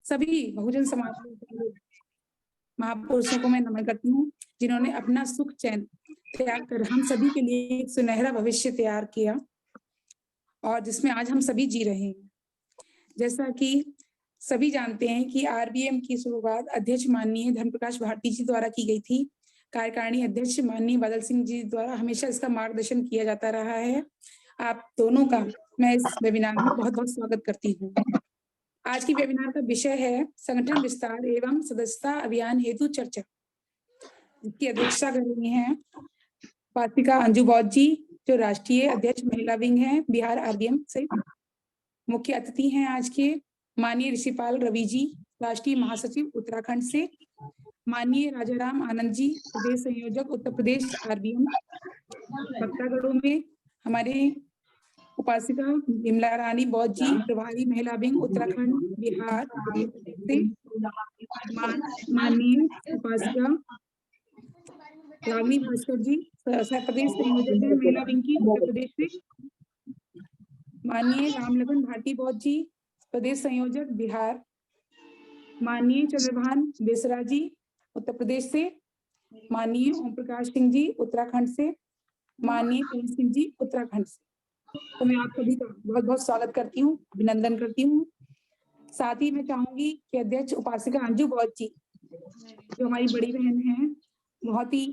सभी बहुजन समाज के महापुरुषों को मैं नमन करती हूँ, जिन्होंने अपना सुख चैन त्याग कर हम सभी के लिए एक सुनहरा भविष्य तैयार किया और जिसमें आज हम सभी जी रहे हैं। जैसा कि सभी जानते हैं कि आरबीएम की शुरुआत अध्यक्ष माननीय धर्मप्रकाश भारती जी द्वारा की गई थी। कार्यकारिणी अध्यक्ष माननीय बादल सिंह जी द्वारा हमेशा इसका मार्गदर्शन किया जाता रहा है। आप दोनों का मैं इस वेबिनार में बहुत-बहुत स्वागत करती हूँ। आज की वेबिनार का विषय है संगठन विस्तार एवं सदस्यता अभियान हेतु चर्चा, जिसकी अध्यक्षता कर रही हैं उपासिका अंजू बौद्ध जी, जो राष्ट्रीय अध्यक्ष महिला विंग है बिहार आरबीएम से। मुख्य अतिथि हैं आज के माननीय ऋषिपाल रवि जी, राष्ट्रीय महासचिव उत्तराखंड से। माननीय राजाराम आनंद जी, प्रदेश संयोजक उत्तर प्रदेश आरबीएम। वक्तागणों में हमारे उपासिका विमला रानी बौद्ध जी, प्रभारी महिला विंग उत्तराखंड बिहार से। माननीय उपासिका रागिनी भास्कर जी, प्रदेश संयोजक है महिला विंग की उत्तर प्रदेश से। माननीय रामलखन भाटी बौद्ध जी, प्रदेश संयोजक बिहार। माननीय चंद्रभान बेसरा जी, उत्तर प्रदेश से। माननीय ओम प्रकाश सिंह जी, उत्तराखंड से। माननीय पवन सिंह जी, उत्तराखंड से। तो मैं आप सभी का बहुत-बहुत स्वागत करती हूँ, अभिनंदन करती हूँ। साथ ही मैं चाहूंगी कि अध्यक्ष उपासिका अंजू बौद्ध जी, जो हमारी बड़ी बहन है, बहुत ही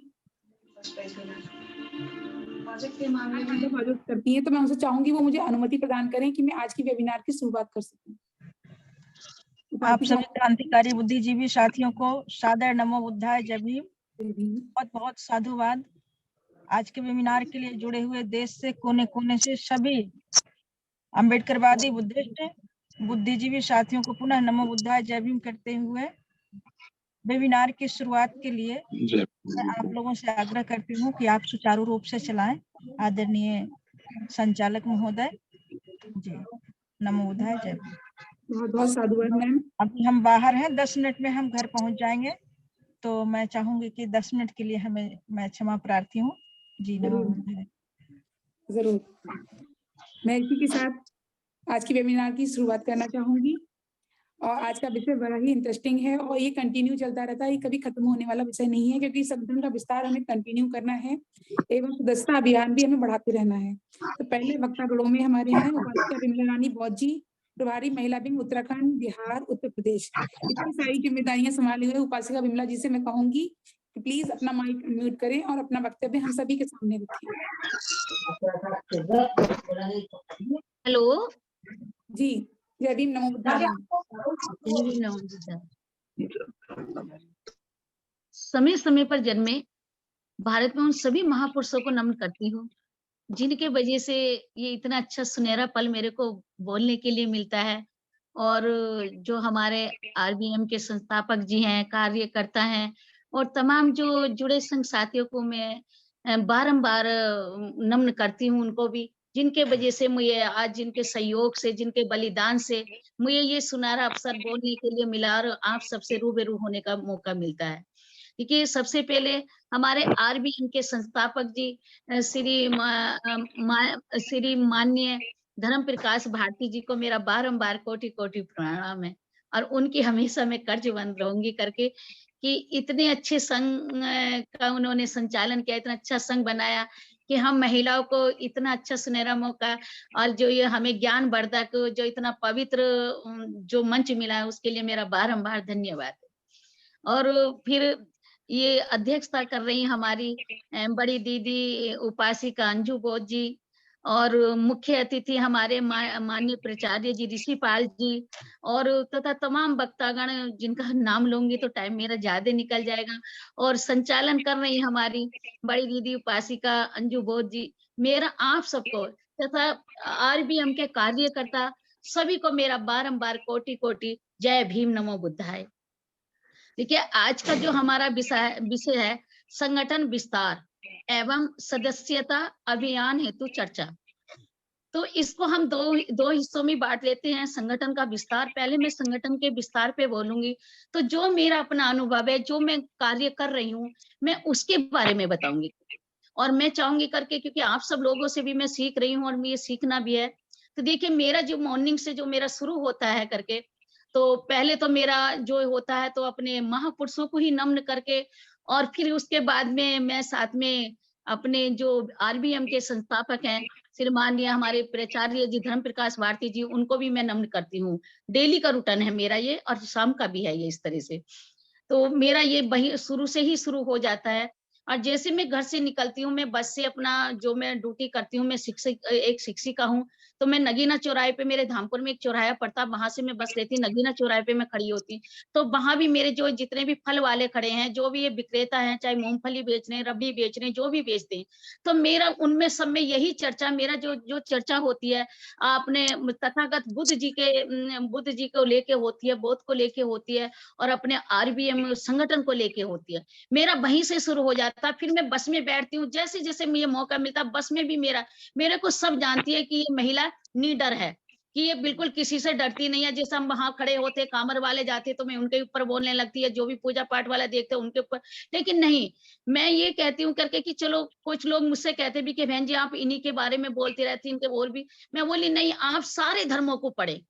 मदद करती है, तो मैं उनसे चाहूंगी वो मुझे अनुमति प्रदान करें कि मैं आज की वेबिनार की शुरुआत कर सकूं। आप सभी क्रांतिकारी बुद्धिजीवी साथियों को सादर नमो बुद्धाय जय भीम। बहुत बहुत साधुवाद। आज के वेबिनार के लिए जुड़े हुए देश से कोने कोने से सभी अम्बेडकरवादी बुद्धिस्ट बुद्धिजीवी साथियों को पुनः नमो बुद्धाय जय भीम करते हुए वेबिनार की शुरुआत के लिए मैं आप लोगों से आग्रह करती हूँ कि आप सुचारू रूप से चलाएं। आदरणीय संचालक महोदय जी, नमो बुद्धाय जय भीम। बहुत बहुत साधुवाद मैम। अभी हम बाहर हैं, 10 मिनट में हम घर पहुंच जाएंगे, तो मैं चाहूंगी कि 10 मिनट के लिए मैं क्षमा प्रार्थी हूँ जी। नमो बुद्धाय। जरूर, मैं इसी के साथ आज की वेबिनार की शुरुआत करना चाहूंगी और आज का विषय बड़ा ही इंटरेस्टिंग है और ये कंटिन्यू चलता रहता है, ये कभी खत्म होने वाला विषय नहीं है, क्योंकि संगठन का विस्तार हमें कंटिन्यू करना है एवं सदस्यता अभियान भी हमें बढ़ाते रहना है। तो पहले वक्तागणों में हमारे हैं उपासिका विमला रानी बौद्ध जी, प्रभारी महिला विंग उत्तराखंड बिहार उत्तर प्रदेश। इतनी सारी जिम्मेदारियां संभाले हुए उपासिका विमला जी से मैं कहूंगी कि प्लीज अपना माइक म्यूट करें और अपना वक्तव्य हम सभी के सामने रखें। हेलो जी, जय भीम, नमो बुद्धाय। समय समय पर जन्मे भारत में उन सभी महापुरुषों को नमन करती हूँ, जिनके वजह से ये इतना अच्छा सुनहरा पल मेरे को बोलने के लिए मिलता है। और जो हमारे आरबीएम के संस्थापक जी हैं, कार्यकर्ता हैं और तमाम जो जुड़े संघ साथियों को मैं बारंबार नमन करती हूँ, उनको भी, जिनके वजह से मुझे आज जिनके सहयोग से, जिनके बलिदान से मुझे ये सुनहरा अवसर बोलने के लिए मिला और आप सबसे रूबरू होने का मौका मिलता है। देखिए, सबसे पहले हमारे आरबीएम के संस्थापक जी श्री माननीय धर्म प्रकाश भारती जी को मेरा बारंबार कोटि-कोटि प्रणाम है और उनकी हमेशा मैं कर्जबंद रहूंगी करके कि इतने अच्छे संघ का उन्होंने संचालन किया, इतना अच्छा संघ बनाया कि हम महिलाओं को इतना अच्छा सुनहरा मौका और जो ये हमें ज्ञान वर्धक जो इतना पवित्र जो मंच मिला है, उसके लिए मेरा बारंबार धन्यवाद है। और फिर ये अध्यक्षता कर रही हमारी बड़ी दीदी उपासिका अंजू बौद्ध जी और मुख्य अतिथि हमारे माननीय प्राचार्य जी ऋषिपाल जी और तथा तमाम वक्तागण जिनका नाम लूंगी तो टाइम मेरा ज्यादा निकल जाएगा। और संचालन कर रही हमारी बड़ी दीदी उपासिका अंजू बौद्ध जी। मेरा आप सबको तथा आरबीएम के कार्यकर्ता सभी को मेरा बारंबार कोटि-कोटि जय भीम, नमो बुद्धाय। देखिए, आज का जो हमारा विषय है संगठन विस्तार एवं सदस्यता अभियान हेतु चर्चा। तो इसको हम दो हिस्सों में बांट लेते हैं। संगठन का विस्तार, पहले मैं संगठन के विस्तार पे बोलूंगी, तो जो मेरा अपना अनुभव है, जो मैं कार्य कर रही हूँ, मैं उसके बारे में बताऊंगी। और मैं चाहूंगी करके, क्योंकि आप सब लोगों से भी मैं सीख रही हूँ और मुझे सीखना भी है। तो देखिए, मेरा जो मॉर्निंग से जो मेरा शुरू होता है करके, तो पहले तो मेरा जो होता है तो अपने महापुरुषों को ही नमन करके, और फिर उसके बाद में मैं साथ में अपने जो आरबीएम के संस्थापक हैं, श्री माननीय हमारे प्राचार्य जी धर्म प्रकाश भारती जी, उनको भी मैं नमन करती हूँ। डेली का रूटीन है मेरा ये, और शाम का भी है ये, इस तरह से। तो मेरा ये वही शुरू से ही शुरू हो जाता है। और जैसे मैं घर से निकलती हूँ, मैं बस से अपना जो मैं ड्यूटी करती हूँ, मैं एक शिक्षिका हूँ, तो मैं नगीना चौराहे पे, मेरे धामपुर में एक चौराहा पड़ता, वहां से मैं बस लेती, नगीना चौराहे पे मैं खड़ी होती। तो वहां भी मेरे जो जितने भी फल वाले खड़े हैं, जो भी ये विक्रेता हैं, चाहे मूंगफली बेच रहे हैं, रबड़ी बेच रहे हैं, जो भी बेचते हैं, तो मेरा उनमें सब में यही चर्चा, मेरा जो जो चर्चा होती है, आपने तथागत बुद्ध जी को लेके होती है, बौद्ध को लेके होती है, और अपने आरबीएम संगठन को लेके होती है। मेरा वहीं से शुरू हो जाता है। फिर मैं बस में बैठती हूँ, जैसे जैसे मुझे मौका मिलता, बस में भी मेरे को सब जानती है कि ये महिला निडर है, कि ये बिल्कुल किसी से डरती नहीं है। जैसे हम वहां खड़े होते, कामर वाले जाते, तो मैं उनके ऊपर बोलने लगती है, जो भी पूजा पाठ वाला देखते उनके ऊपर। लेकिन नहीं, मैं ये कहती हूँ करके कि चलो, कुछ लोग मुझसे कहते भी कि बहन जी आप इन्हीं के बारे में बोलती रहती, इनके बोल भी। मैं बोली नहीं, आप सारे धर्मों को पढ़े।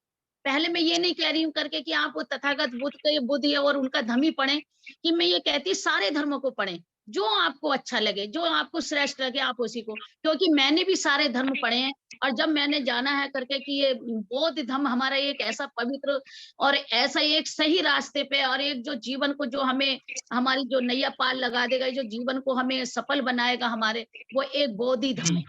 पहले मैं ये नहीं कह रही हूँ करके कि आप तथागत बुद्ध है और उनका धर्म ही पढ़ें, कि मैं ये कहती सारे धर्मों को पढ़ें, जो आपको अच्छा लगे, जो आपको श्रेष्ठ लगे, आप उसी को। क्योंकि मैंने भी सारे धर्म पढ़े हैं, और जब मैंने जाना है करके कि ये बौद्ध धर्म हमारा एक ऐसा पवित्र और ऐसा एक सही रास्ते पे, और एक जो जीवन को, जो हमें हमारी जो नैया पार लगा देगा, जो जीवन को हमें सफल बनाएगा हमारे, वो एक बौद्ध धर्म है,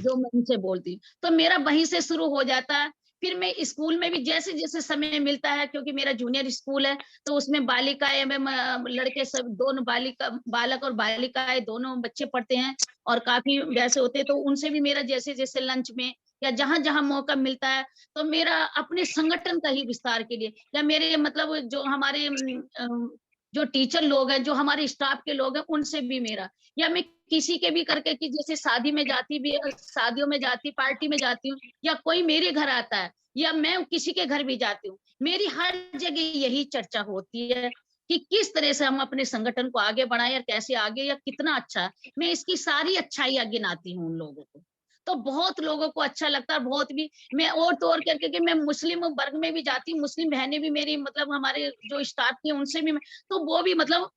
जो मैं उनसे बोलती हूँ। तो मेरा वहीं से शुरू हो जाता है। फिर मैं स्कूल में भी जैसे जैसे समय मिलता है, क्योंकि मेरा जूनियर स्कूल है, तो उसमें बालिकाएं एवं लड़के सब, दोनों बालक और बालिकाएं दोनों बच्चे पढ़ते हैं, और काफी वैसे होते हैं। तो उनसे भी मेरा जैसे जैसे लंच में या जहां जहां मौका मिलता है, तो मेरा अपने संगठन का ही विस्तार के लिए, या मेरे मतलब जो हमारे जो टीचर लोग हैं, जो हमारे स्टाफ के लोग हैं, उनसे भी मेरा, या मैं किसी के भी करके, कि जैसे शादी में जाती भी, शादियों में जाती, पार्टी में जाती हूँ, या कोई मेरे घर आता है, या मैं किसी के घर भी जाती हूँ, मेरी हर जगह यही चर्चा होती है कि किस तरह से हम अपने संगठन को आगे बढ़ाएं, और कैसे आगे, या कितना अच्छा। मैं इसकी सारी अच्छाइयां गिनाती हूँ उन लोगों को, तो बहुत लोगों को अच्छा लगता है। बहुत भी मैं और तो और करके कि मैं मुस्लिम वर्ग में भी जाती हूँ, मुस्लिम बहनें भी मेरी, मतलब हमारे जो स्टाफ की, उनसे भी तो वो भी मतलब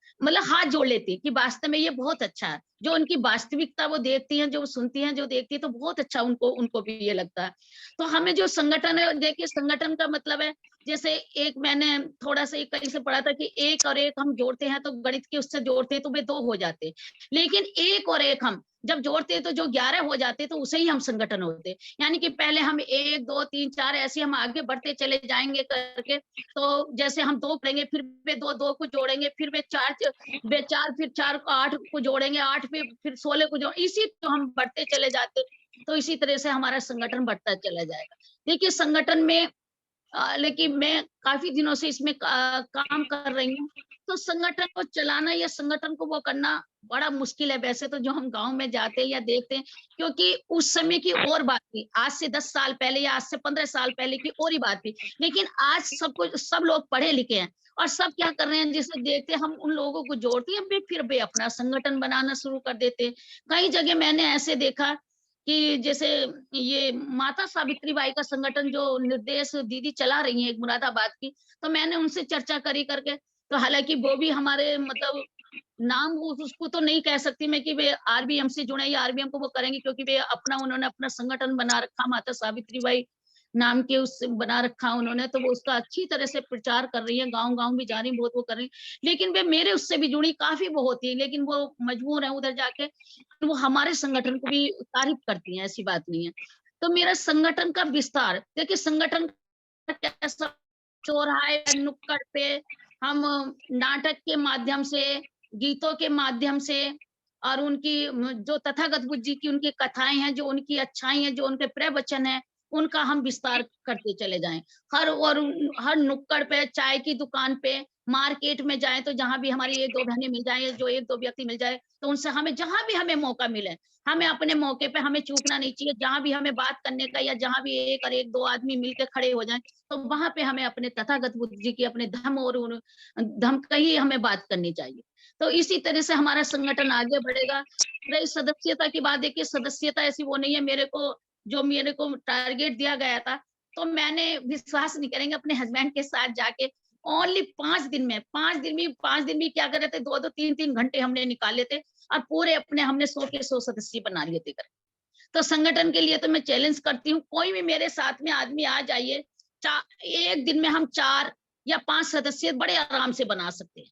हाथ जोड़ लेती है कि वास्तव में ये बहुत अच्छा है। जो उनकी वास्तविकता वो देखती हैं, जो सुनती हैं, जो देखती है, तो बहुत अच्छा उनको उनको भी ये लगता है। तो हमें जो संगठन है, देखिए संगठन का मतलब है, जैसे एक मैंने थोड़ा सा एक कहीं से पढ़ा था कि एक और एक हम जोड़ते हैं तो गणित के उससे जोड़ते हैं तो वे 2 हो जाते हैं, लेकिन एक और एक हम जब जोड़ते हैं तो जो 11 हो जाते हैं, तो उसे ही हम संगठन होते हैं। यानी कि पहले हम 1 2 3 4 ऐसे हम आगे बढ़ते चले जाएंगे करके। तो जैसे हम 2 करेंगे, फिर वे 2 को जोड़ेंगे, फिर वे 4 फिर 4 को 8 को जोड़ेंगे, 8 पे फिर 16 को जोड़, इसी तो हम बढ़ते चले जाते। तो इसी तरह से हमारा संगठन बढ़ता चला जाएगा। देखिए संगठन में लेकिन मैं काफ़ी दिनों से इसमें काम कर रही हूँ, तो संगठन को चलाना या संगठन को वो करना बड़ा मुश्किल है वैसे तो, जो हम गाँव में जाते हैं या देखते हैं, क्योंकि उस समय की और बात थी। आज से 10 साल पहले या आज से 15 साल पहले की और ही बात थी। लेकिन आज सब लोग पढ़े लिखे हैं, और सब क्या कर रहे हैं, जिसे देखते हैं हम उन लोगों को जोड़ते हैं, फिर वे अपना संगठन बनाना शुरू कर देते हैं। कई जगह मैंने ऐसे देखा कि जैसे ये माता सावित्री बाई का संगठन जो निर्देश दीदी चला रही हैं एक मुरादाबाद की, तो मैंने उनसे चर्चा करी करके। तो हालांकि वो भी हमारे मतलब नाम उसको तो नहीं कह सकती मैं कि वे आरबीएम से जुड़े, या आरबीएम को वो करेंगे, क्योंकि वे उन्होंने अपना संगठन बना रखा, माता सावित्री बाई नाम के उससे बना रखा उन्होंने, तो वो उसका अच्छी तरह से प्रचार कर रही है, गांव-गांव भी जा रही, बहुत वो कर रही। लेकिन वे मेरे उससे भी जुड़ी काफ़ी वो होती है, लेकिन वो मजबूर है उधर जाके, वो हमारे संगठन को भी तारीफ़ करती हैं, ऐसी बात नहीं है। तो मेरा संगठन का विस्तार, देखिए संगठन कैसा, चौराहे, नुक्कड़ पे हम नाटक के माध्यम से, गीतों के माध्यम से, और उनकी जो तथागत बुद्ध जी की उनकी कथाएँ हैं, जो उनकी अच्छाई हैं, जो उनके प्रवचन हैं, उनका हम विस्तार करते चले जाएँ। हर नुक्कड़ पे, चाय की दुकान पे, मार्केट में जाएँ तो जहाँ भी हमारी 1-2 बहनें मिल जाएँ, जो 1-2 व्यक्ति मिल जाए, तो उनसे हमें जहाँ भी हमें मौका मिले, हमें अपने मौके पे हमें चूकना नहीं चाहिए। जहाँ भी हमें बात करने का, या जहाँ भी 1 और 1-2 आदमी मिल के खड़े हो जाएँ, तो वहाँ पे हमें अपने तथागत बुद्ध जी की, अपने धम्म और धम्म का ही हमें बात करनी चाहिए। तो इसी तरह से हमारा संगठन आगे बढ़ेगा। रही सदस्यता की बात, देखिए सदस्यता ऐसी वो नहीं है, मेरे को टारगेट दिया गया था तो मैंने विश्वास नहीं करेंगे अपने हस्बैंड के साथ जाके ओनली 5 दिन में 5 दिन भी क्या कर रहे थे, 2-2 3-3 घंटे हमने निकाले थे और पूरे अपने हमने 100 के 100 सदस्य बना लिए थे कर। तो संगठन के लिए तो मैं चैलेंज करती हूँ, कोई भी मेरे साथ में आदमी आ जाइए, एक दिन में हम 4 या 5 सदस्य बड़े आराम से बना सकते हैं।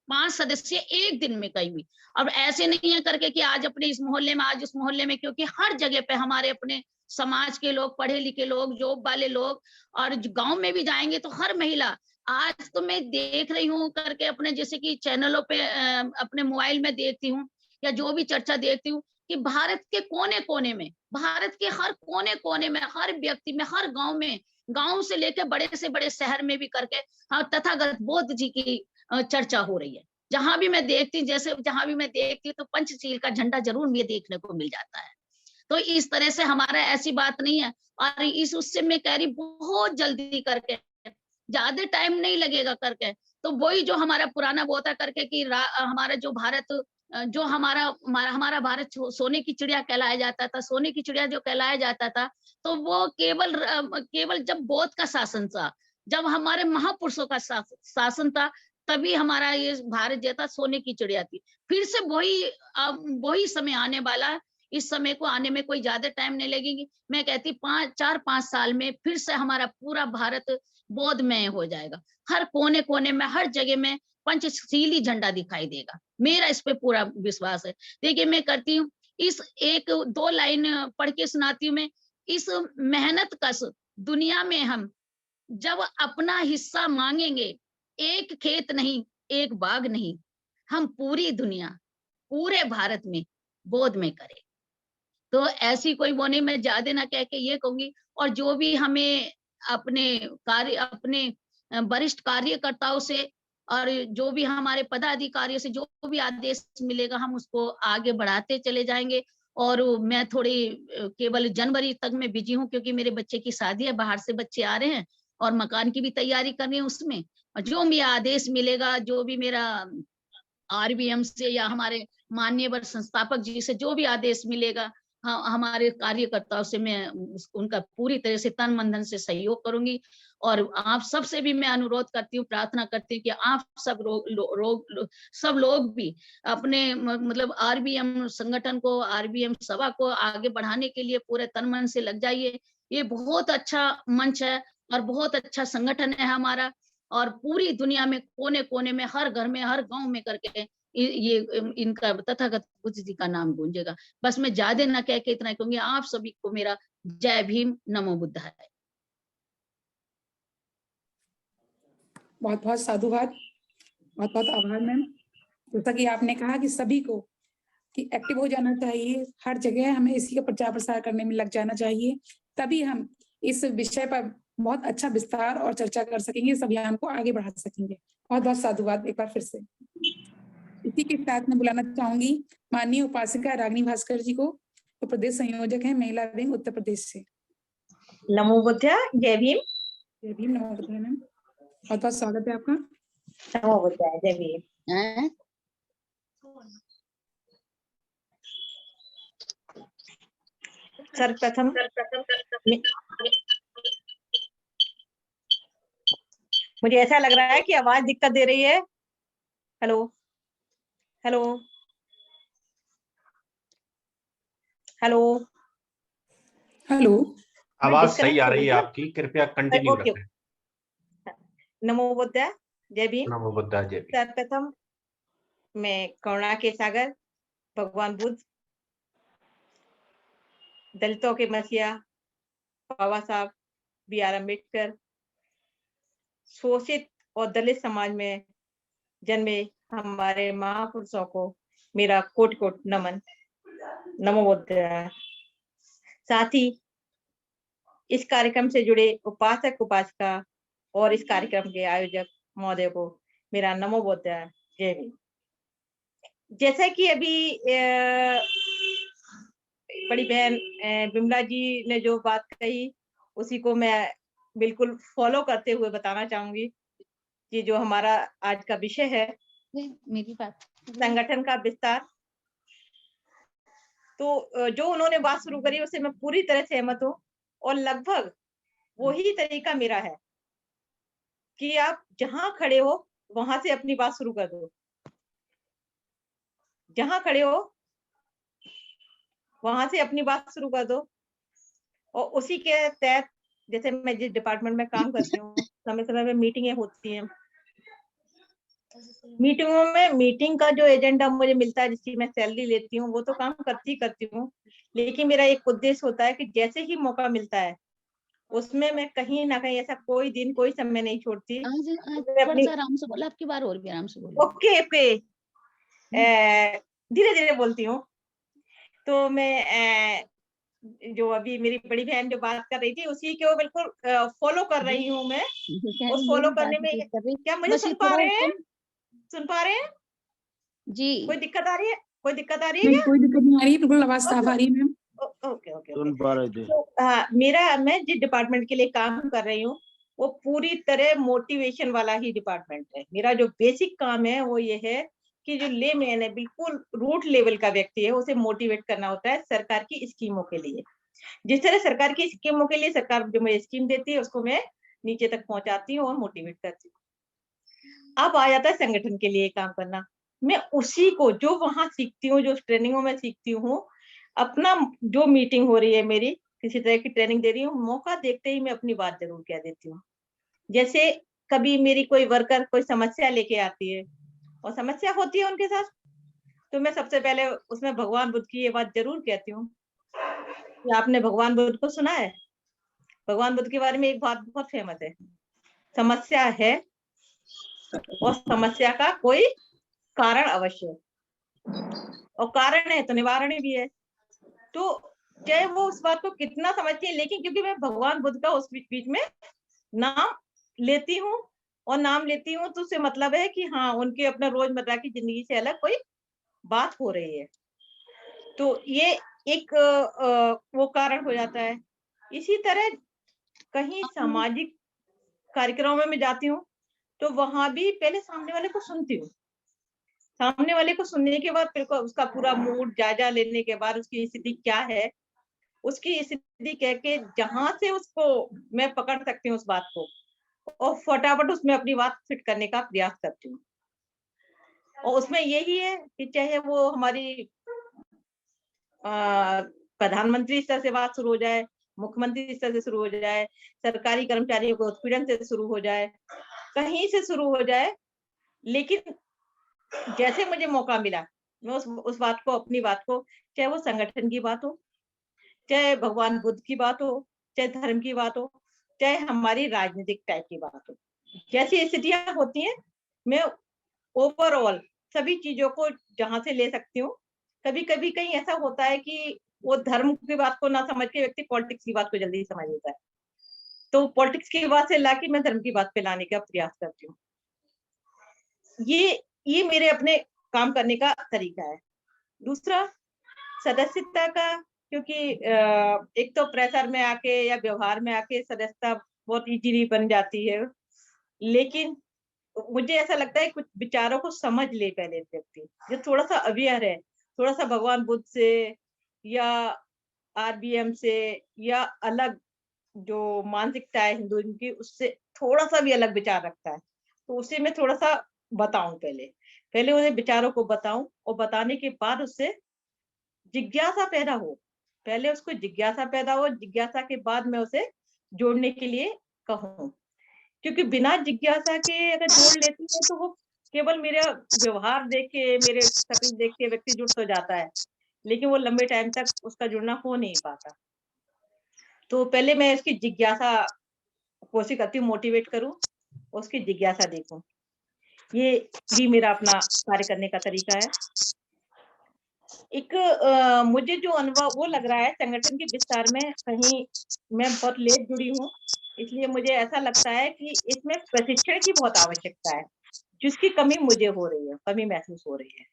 5 सदस्य एक दिन में कहीं भी। अब ऐसे नहीं है करके कि आज अपने इस मोहल्ले में, आज उस मोहल्ले में, क्योंकि हर जगह पे हमारे अपने समाज के लोग, पढ़े लिखे लोग, जॉब वाले लोग, और गांव में भी जाएंगे तो हर महिला, आज तो मैं देख रही हूँ करके अपने जैसे कि चैनलों पे अपने मोबाइल में देखती हूँ या जो भी चर्चा देखती हूँ कि भारत के कोने कोने में, भारत के हर कोने कोने में, हर व्यक्ति में, हर गांव में, गांव से लेकर बड़े से बड़े शहर में भी करके हाँ तथागत बुद्ध जी की चर्चा हो रही है। जहां भी मैं देखती, जैसे जहां भी मैं देखती हूँ तो पंचशील का झंडा जरूर मुझे देखने को मिल जाता है। तो इस तरह से हमारा ऐसी बात नहीं है, और इस उससे मैं कह रही बहुत जल्दी करके, ज्यादा टाइम नहीं लगेगा करके, तो वही जो हमारा पुराना वो था करके कि हमारा जो भारत, जो हमारा भारत सोने की चिड़िया कहलाया जाता था, सोने की चिड़िया जो कहलाया जाता था, तो वो केवल जब बौद्ध का शासन था, जब हमारे महापुरुषों का शासन था, तभी हमारा ये भारत जैसा सोने की चिड़िया थी। फिर से वही समय आने वाला, इस समय को आने में कोई ज्यादा टाइम नहीं लगेगी। मैं कहती 4-5 साल में फिर से हमारा पूरा भारत बौद्धमय हो जाएगा। हर कोने कोने में, हर जगह में पंचशीली झंडा दिखाई देगा। मेरा इस पे पूरा विश्वास है। देखिए मैं करती हूँ, इस 1-2 लाइन पढ़ के सुनाती हूँ मैं। इस मेहनत कश दुनिया में हम जब अपना हिस्सा मांगेंगे, एक खेत नहीं, एक बाग नहीं, हम पूरी दुनिया, पूरे भारत में बौद्ध में करें। तो ऐसी कोई वो नहीं, मैं ज्यादा ना कह के ये कहूंगी। और जो भी हमें अपने वरिष्ठ कार्यकर्ताओं से और जो भी हमारे पदाधिकारियों से जो भी आदेश मिलेगा, हम उसको आगे बढ़ाते चले जाएंगे। और मैं थोड़ी केवल जनवरी तक मैं बिजी हूँ, क्योंकि मेरे बच्चे की शादी है, बाहर से बच्चे आ रहे हैं और मकान की भी तैयारी करनी है उसमें। और जो भी आदेश मिलेगा, जो भी मेरा आरबीएम से या हमारे माननीय संस्थापक जी से जो भी आदेश मिलेगा, हमारे कार्यकर्ताओं से मैं उनका पूरी तरह से तन मन धन से सहयोग करूंगी। और आप सबसे भी मैं अनुरोध करती हूँ, प्रार्थना करती हूँ कि आप सब लोग भी अपने मतलब आरबीएम संगठन को, आरबीएम सभा को आगे बढ़ाने के लिए पूरे तन मन से लग जाइए। ये बहुत अच्छा मंच है और बहुत अच्छा संगठन है हमारा, और पूरी दुनिया में कोने कोने में, हर घर में, हर गांव में करके ये इनका तथागत बुद्ध जी का नाम गूंजेगा। बस मैं ज्यादा ना कह के इतना कहूंगी। आप सभी को मेरा जय भीम, नमो बुद्धाय। बहुत बहुत साधुवाद, बहुत बहुत आभार मैम। जैसा कि आपने कहा कि सभी को कि एक्टिव हो जाना चाहिए, हर जगह हमें इसी का प्रचार प्रसार करने में लग जाना चाहिए, तभी हम इस विषय पर बहुत अच्छा विस्तार और चर्चा कर सकेंगे, इस अभियान को आगे बढ़ा सकेंगे। बहुत बहुत साधुवाद एक बार फिर से। इसी के साथ मैं बुलाना चाहूंगी माननीय उपासिका रागिनी भास्कर जी को, तो प्रदेश संयोजक है महिला विंग उत्तर प्रदेश से। नमो बुद्धाय, जय भीम। जय भीम, नमो बुद्धाय मैम, बहुत बहुत स्वागत है आपका। नमो बुद्धाय, जय भीम। सर्वप्रथम मुझे ऐसा लग रहा है कि आवाज दिक्कत दे रही है। हेलो हेलो हेलो हेलो, आवाज सही आ रही है आपकी, कृपया कंटिन्यू करें। नमो बुद्धाय, जय भीम। नमो बुद्धाय, जय भीम। सर्वप्रथम मैं करुणा के सागर भगवान बुद्ध, दलितों के मसीहा बाबा साहब B.R. अम्बेडकर, शोषित और दलित समाज में जन्मे हमारे महापुरुषों को मेरा कोटि कोटि नमन, नमो बुद्धाय। साथ ही इस कार्यक्रम से जुड़े उपासक उपासिका और इस कार्यक्रम के आयोजक महोदय को मेरा नमो बुद्धाय, जय भीम। जैसा कि अभी बड़ी बहन विमला जी ने जो बात कही, उसी को मैं बिल्कुल फॉलो करते हुए बताना चाहूंगी कि जो हमारा आज का विषय है, मेरी बात, संगठन का विस्तार। तो जो उन्होंने बात शुरू करी उससे मैं पूरी तरह सहमत हूँ, और लगभग वही तरीका मेरा है कि आप जहां खड़े हो वहां से अपनी बात शुरू कर दो, जहां खड़े हो वहां से अपनी बात शुरू कर दो। और उसी के तहत जैसे मैं जिस डिपार्टमेंट में काम करती हूँ, समय समय पे मीटिंगें होती हैं। मीटिंगों में मीटिंग का जो एजेंडा मुझे मिलता है, जिसकी मैं सैलरी लेती हूँ, वो तो काम करती हूँ, लेकिन मेरा एक उद्देश्य होता है कि जैसे ही मौका मिलता है उसमें मैं कहीं ना कहीं ऐसा कोई दिन कोई समय नहीं छोड़ती। आज मैं थोड़ा अपनी सा आराम से बोला, आपकी बार और भी आराम से बोलो। ओके ओके धीरे धीरे बोलती हूँ। तो मैं जो अभी मेरी बड़ी बहन जो बात कर रही थी उसी को बिल्कुल फॉलो कर रही हूँ मैं। उस ये फॉलो भी करने बात में ठीक कर रही, क्या मुझे बस ये सुन पा थोड़ा रहे हैं? ओपन सुन पा रहे हैं? जी। कोई दिक्कत आ रही है? कोई दिक्कत आ रही है नहीं, क्या? कोई दिक्कत नहीं आ रही, बिल्कुल आवाज साफ आ रही है मैम। ओके ओके सुन पा रहे थे। तो मैं जिस डिपार्टमेंट के लिए काम कर रही हूँ वो पूरी तरह मोटिवेशन वाला ही डिपार्टमेंट है। मेरा जो बेसिक काम है वो ये है कि जो लेमैन है, बिल्कुल रूट लेवल का व्यक्ति है, उसे मोटिवेट करना होता है सरकार की स्कीमों के लिए। जिस तरह सरकार की स्कीमों के लिए सरकार जो मुझे स्कीम देती है उसको मैं नीचे तक पहुंचाती हूँ और मोटिवेट करती हूँ। अब आ जाता है संगठन के लिए काम करना। मैं उसी को जो वहां सीखती हूँ, जो ट्रेनिंगों में सीखती हूँ, अपना जो मीटिंग हो रही है मेरी, किसी तरह की ट्रेनिंग दे रही हूँ, मौका देखते ही मैं अपनी बात जरूर कह देती हूँ। जैसे कभी मेरी कोई वर्कर कोई समस्या लेके आती है और समस्या होती है उनके साथ, तो मैं सबसे पहले उसमें भगवान बुद्ध की ये बात जरूर कहती हूँ कि आपने भगवान बुद्ध को सुना है? भगवान बुद्ध के बारे में एक बात बहुत फेमस है, समस्या है और समस्या का कोई कारण अवश्य है, और कारण है तो निवारण भी है। तो चाहे वो उस बात को कितना समझती है, लेकिन क्योंकि मैं भगवान बुद्ध का उस बीच में नाम लेती हूँ, और नाम लेती हूँ तो उससे मतलब है कि हाँ उनके अपने रोजमर्रा की जिंदगी से अलग कोई बात हो रही है, तो ये एक वो कारण हो जाता है। इसी तरह कहीं सामाजिक कार्यक्रमों में मैं जाती हूँ तो वहां भी पहले सामने वाले को सुनती हूँ। सामने वाले को सुनने के बाद फिर उसका पूरा मूड जायजा लेने के बाद उसकी स्थिति क्या है, उसकी स्थिति कह के जहां से उसको मैं पकड़ सकती हूँ उस बात को, और फटाफट उसमें अपनी बात फिट करने का प्रयास करती हूँ। और उसमें यही है कि चाहे वो हमारी प्रधानमंत्री स्तर से बात शुरू हो जाए, मुख्यमंत्री स्तर से शुरू हो जाए, सरकारी कर्मचारियों को उत्पीड़न से शुरू हो जाए, कहीं से शुरू हो जाए, लेकिन जैसे मुझे मौका मिला मैं उस बात को, अपनी बात को, चाहे वो संगठन की बात हो, चाहे भगवान बुद्ध की बात हो, चाहे धर्म की बात हो, चाहे हमारी राजनीतिक टाइप की बात हो, जैसी स्थितियां होती हैं मैं ओवरऑल सभी चीजों को जहां से ले सकती हूँ। कभी कभी कहीं ऐसा होता है कि वो धर्म की बात को ना समझ के व्यक्ति पॉलिटिक्स की बात को जल्दी समझ लेता है, तो पॉलिटिक्स की बात से लाके मैं धर्म की बात पे लाने का प्रयास करती हूँ। ये मेरे अपने काम करने का तरीका है। दूसरा सदस्यता का, क्योंकि एक तो प्रेशर में आके या व्यवहार में आके सदस्यता बहुत इजीली बन जाती है, लेकिन मुझे ऐसा लगता है कुछ विचारों को समझ ले पहले व्यक्ति, जो थोड़ा सा अवेयर है, थोड़ा सा भगवान बुद्ध से या आरबीएम से या अलग जो मानसिकता है हिंदुइज्म की उससे थोड़ा सा भी अलग विचार रखता है, तो उसे मैं थोड़ा सा बताऊं, पहले उन्हें विचारों को बताऊं, और बताने के बाद उससे जिज्ञासा पैदा हो, पहले उसको जिज्ञासा पैदा हो, जिज्ञासा के बाद मैं उसे जोड़ने के लिए कहूं। क्योंकि बिना जिज्ञासा के अगर जोड़ लेती है तो वो केवल मेरा व्यवहार देख के, मेरे शक्ल देख के व्यक्ति जुड़ तो जाता है, लेकिन वो लंबे टाइम तक उसका जुड़ना हो नहीं पाता। तो पहले मैं इसकी जिज्ञासा कोशिश करती हूँ, मोटिवेट करूँ, उसकी जिज्ञासा देखूं। ये भी मेरा अपना कार्य करने का तरीका है। एक मुझे जो अनुभव वो लग रहा है संगठन के विस्तार में, कहीं मैं बहुत लेट जुड़ी हूँ, इसलिए मुझे ऐसा लगता है कि इसमें प्रशिक्षण की बहुत आवश्यकता है, जिसकी कमी मुझे हो रही है, कमी महसूस हो रही है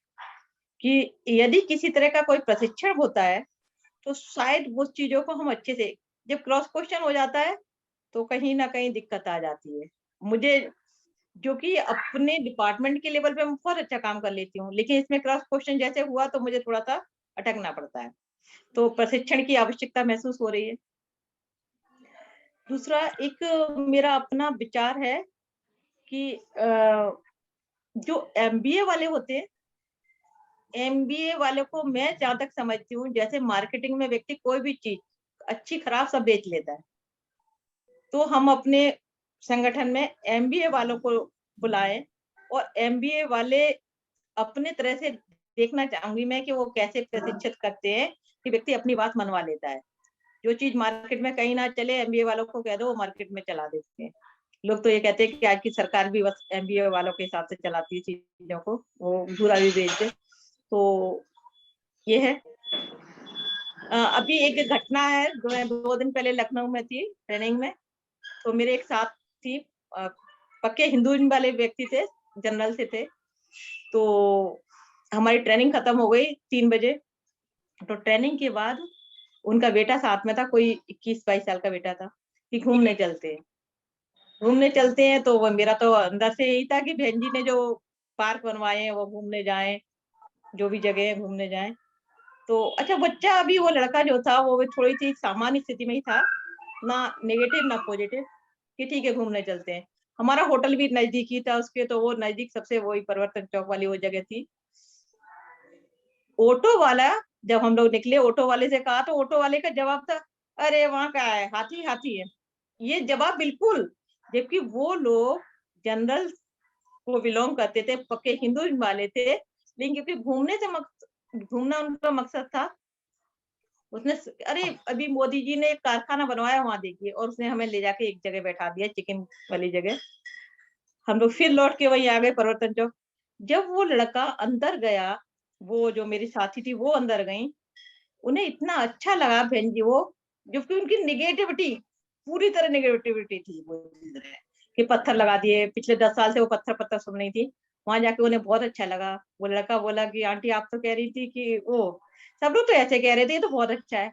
कि यदि किसी तरह का कोई प्रशिक्षण होता है तो शायद वो चीजों को हम अच्छे से, जब क्रॉस क्वेश्चन हो जाता है तो कहीं ना कहीं दिक्कत आ जाती है। मुझे जो कि अपने डिपार्टमेंट के लेवल पे मैं बहुत अच्छा काम कर लेती हूँ, लेकिन इसमें क्रॉस क्वेश्चन जैसे हुआ तो मुझे थोड़ा सा अटकना पड़ता है, तो प्रशिक्षण की आवश्यकता महसूस हो रही है। दूसरा एक मेरा अपना विचार है कि जो MBA वाले होते हैं, MBA वाले को मैं जहां तक समझती हूँ, जैसे मार्केटिंग में व्यक्ति कोई भी चीज अच्छी खराब सब बेच लेता है, तो हम अपने संगठन में MBA वालों को बुलाएं और MBA वाले अपने तरह से देखना चाहूंगी मैं कि वो कैसे प्रशिक्षित करते हैं कि व्यक्ति अपनी बात मनवा लेता है। जो चीज मार्केट में कहीं ना चले, MBA वालों को कह दो, वो मार्केट में चला देते हैं। लोग तो ये कहते हैं कि आज की सरकार भी बस MBA वालों के हिसाब से चलाती है चीजों को, वो बुरा भी बेच दे। तो ये है। अभी एक घटना है, 2 दिन पहले लखनऊ में थी ट्रेनिंग में, तो मेरे एक साथ थी, पक्के हिंदू वाले व्यक्ति थे, जनरल से थे। तो हमारी ट्रेनिंग खत्म हो गई 3 बजे। तो ट्रेनिंग के बाद उनका बेटा साथ में था, कोई 21-22 साल का बेटा था, कि घूमने चलते हैं। तो वो मेरा तो अंदर से यही था कि बहन जी ने जो पार्क बनवाए हैं वो घूमने जाएं, जो भी जगह है घूमने जाएं। तो अच्छा, बच्चा अभी वो लड़का जो था वो थोड़ी सी सामान्य स्थिति में ही था, ना नेगेटिव ना पॉजिटिव, कि ठीक है घूमने चलते हैं। हमारा होटल भी नजदीक ही था उसके, तो वो नजदीक सबसे वही परिवर्तन चौक वाली वो जगह थी। ऑटो वाला, जब हम लोग निकले, ऑटो वाले से कहा, तो ऑटो वाले का जवाब था, अरे वहां का है, हाथी हाथी है। ये जवाब बिल्कुल, जबकि वो लोग जनरल को बिलोंग करते थे, पक्के हिंदू वाले थे, लेकिन क्योंकि घूमना उनका मकसद था, उसने, अरे अभी मोदी जी ने एक कारखाना बनवाया वहां देखिए, और उसने हमें ले जाके एक जगह बैठा दिया, चिकन वाली जगह। हम लोग फिर लौट के वहीं आ गए परिवर्तन चौक। जब वो लड़का अंदर गया, वो जो मेरी साथी थी वो अंदर गई, उन्हें इतना अच्छा लगा बहन जी वो, जबकि उनकी निगेटिविटी पूरी तरह निगेटिविटी थी, वो कि पत्थर लगा दिए, पिछले 10 साल से वो पत्थर सुन रही थी। वहां जाके उन्हें बहुत अच्छा लगा। वो लड़का बोला कि आंटी आप तो कह रही थी कि वो, सब लोग तो ऐसे कह रहे थे, ये तो बहुत अच्छा है।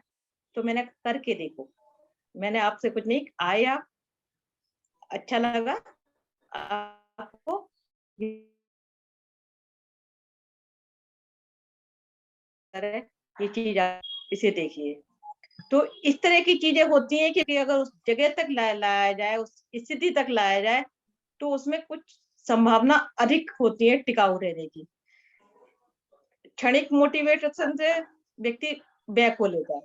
तो मैंने करके देखो, मैंने आपसे कुछ नहीं, आया, अच्छा लगा आपको, ये चीज इसे देखिए। तो इस तरह की चीजें होती हैं कि अगर उस जगह तक लाया जाए, उस स्थिति तक लाया जाए, तो उसमें कुछ संभावना अधिक होती है टिकाऊ रहने की। क्षणिक मोटिवेशन से व्यक्ति बैक हो लेता है।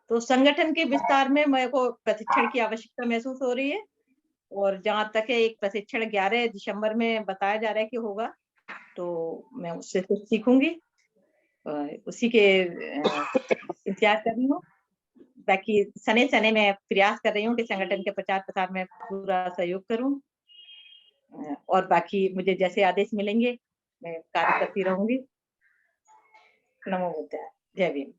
तो संगठन के विस्तार में मेरे को प्रशिक्षण की आवश्यकता महसूस हो रही है, और जहां तक है एक प्रशिक्षण 11 दिसंबर में बताया जा रहा है कि होगा, तो मैं उससे कुछ सीखूंगी, उसी के इंतजार कर रही हूँ। बाकी सने मैं प्रयास कर रही हूँ कि संगठन के प्रचार प्रसार में पूरा सहयोग करूँ, और बाकी मुझे जैसे आदेश मिलेंगे मैं कार्य करती रहूंगी। नमो बुद्धाय, जय भीम।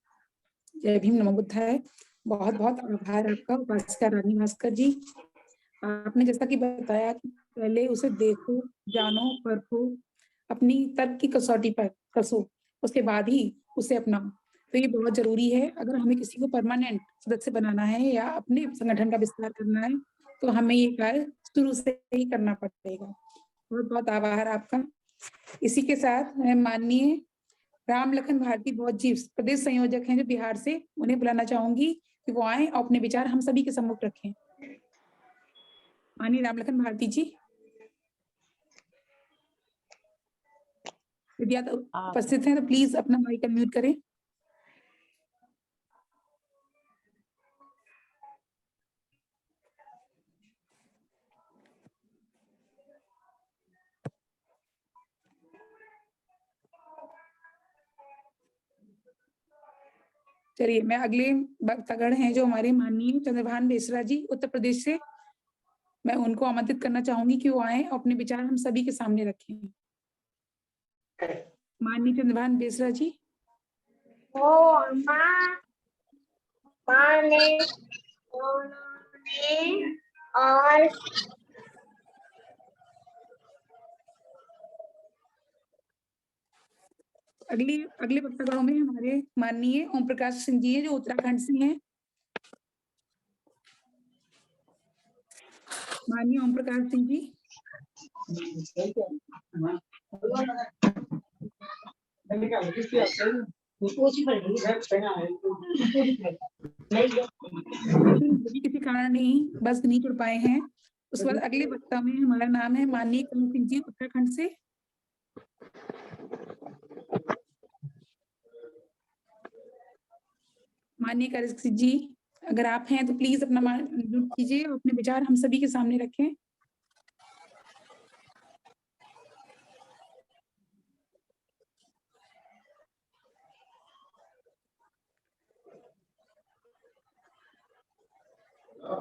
जय भीम, नमो बुद्धाय। बहुत बहुत आभार आपका उपासिका रानी भास्कर जी। आपने जैसा कि बताया कि पहले उसे देखो, जानो, परखो, अपनी तर्क की कसौटी पर कसो, उसके बाद ही उसे अपनाओ। तो ये बहुत जरूरी है। अगर हमें किसी को परमानेंट सदस्य बनाना है या अपने संगठन का विस्तार करना है, तो हमें ये कार्य शुरू से ही करना पड़ेगा। बहुत बहुत आभार आपका। इसी के साथ मैं माननीय राम लखन भारती बौद्ध जी प्रदेश संयोजक हैं जो बिहार से, उन्हें बुलाना चाहूंगी कि वो आए और अपने विचार हम सभी के सम्मुख रखें। माननीय राम लखन भारती जी, यदि आप उपस्थित हैं तो प्लीज अपना माइक अनम्यूट करें। चलिए, मैं अगले वक्तागण हैं जो हमारे माननीय चंद्रभान बेसरा जी उत्तर प्रदेश से, मैं उनको आमंत्रित करना चाहूंगी कि वो आए और अपने विचार हम सभी के सामने रखें। माननीय चंद्रभान बेसरा जी। और अगले वक्तागणों में हमारे माननीय ओम प्रकाश सिंह जी हैं जो उत्तराखंड से हैं। माननीय ओम प्रकाश सिंह जी। लेकिन किसी कारण नहीं बस नहीं जुड़ पाए हैं। उसके बाद अगले वक्ता में हमारा नाम है माननीय करण सिंह जी उत्तराखंड से। माननीय करण सिंह जी अगर आप हैं तो प्लीज अपना म्यूट कीजिए और अपने विचार हम सभी के सामने रखें।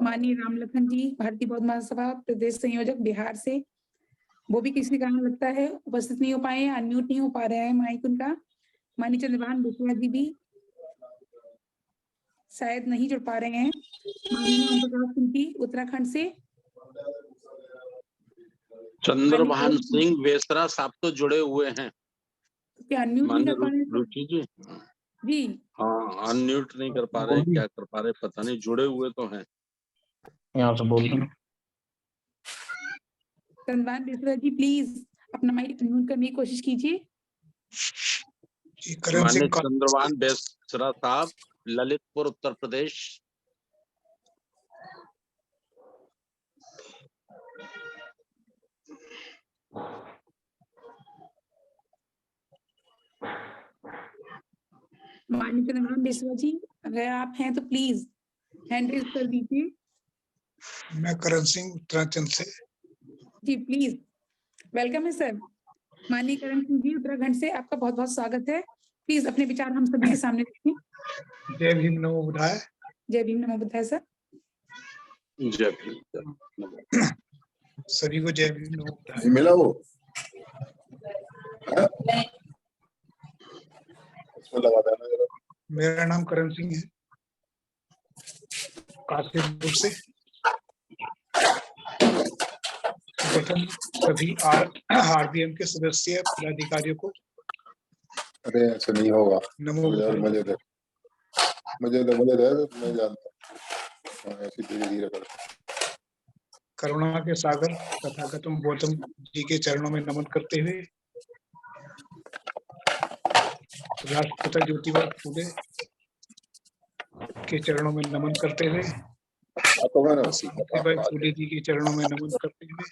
माननीय रामलखन जी भारतीय बौद्ध महासभा प्रदेश संयोजक बिहार से, वो भी किसी कारण लगता है उपस्थित नहीं हो पाए, अनम्यूट नहीं हो पा रहे हैं माइक उनका। माननीय चंद्रभान बिस्वा जी भी शायद नहीं जुड़ पा रहे हैं। माननीय ओम प्रकाश सिंह जी उत्तराखंड से। चंद्रभान सिंह बेसरा साहब तो जुड़े हुए हैं, क्या अनम्यूट नहीं कर पा रहे हैं? रुचि जी जी हाँ अनम्यूट नहीं कर पा रहे, क्या कर पा रहे पता नहीं, जुड़े हुए तो हैं। यहाँ से बोल रहे चंद्रभान बिस्वा जी प्लीज अपना माइक अनम्यूट करने की कोशिश कीजिए। माननीय चंद्रभान बेसरा साहब ललितपुर उत्तर प्रदेश। माननीय चंद्रभान बिस्वा जी अगर आप हैं तो प्लीज हैंड रेज कर दीजिए। मैं करण सिंह उत्तराखंड से। जी प्लीज वेलकम है सर। माननीय करण सिंह जी उत्तराखंड से आपका बहुत बहुत स्वागत है। प्लीज अपने विचार हम सभी के सामने रखें। जय भीम नमो बुद्धाय। जय भीम नमो बुद्धाय सर। जय भीम। सभी को जय भीम नमो बुद्धाय। मिला वो लगा देना जरा। मेरा नाम करण सिंह है, काशीपुर से। प्रथम सभी आरबीएम के सदस्य पदाधिकारियों को अरे ऐसे नहीं होगा। नमो बुद्धाय। मुझे दे मैं जानता हूँ, ऐसी धीरे धीरे कर। करुणा के सागर तथागतम गौतम जी के चरणों में नमन करते हुए, राष्ट्रपिता ज्योतिबा फूले के चरणों में नमन करते हुए, सावित्रीबाई फूले जी के चरणों में नमन करते हुए,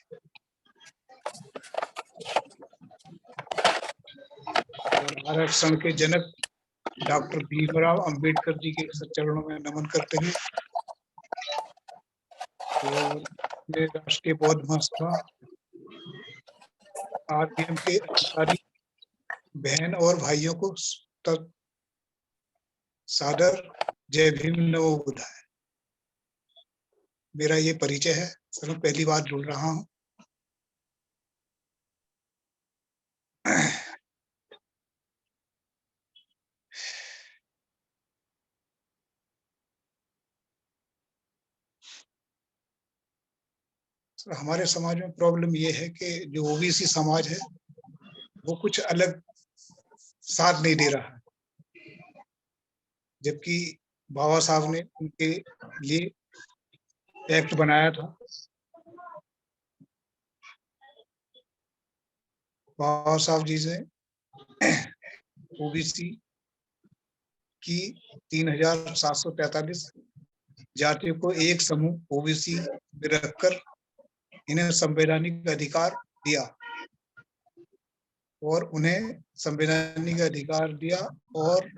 और आरक्षण के जनक डॉक्टर भीमराव अंबेडकर जी के चरणों में नमन करते हुए, और राष्ट्रीय बौद्ध महासभा आरबीएम के अधिकारी बहन और भाइयों को सादर जय भीम नमो बुद्धाय। मेरा ये परिचय है सर, मैं पहली बार जुड़ रहा हूँ। सर हमारे समाज में प्रॉब्लम ये है कि जो ओबीसी समाज है वो कुछ अलग साथ नहीं दे रहा है, जबकि बाबा साहब ने उनके लिए एक्ट बनाया था। बाबा साहब जी से ओबीसी की 3743 जातियों को एक समूह ओबीसी में रखकर इन्हें संवैधानिक अधिकार दिया, और उन्हें संवैधानिक अधिकार दिया और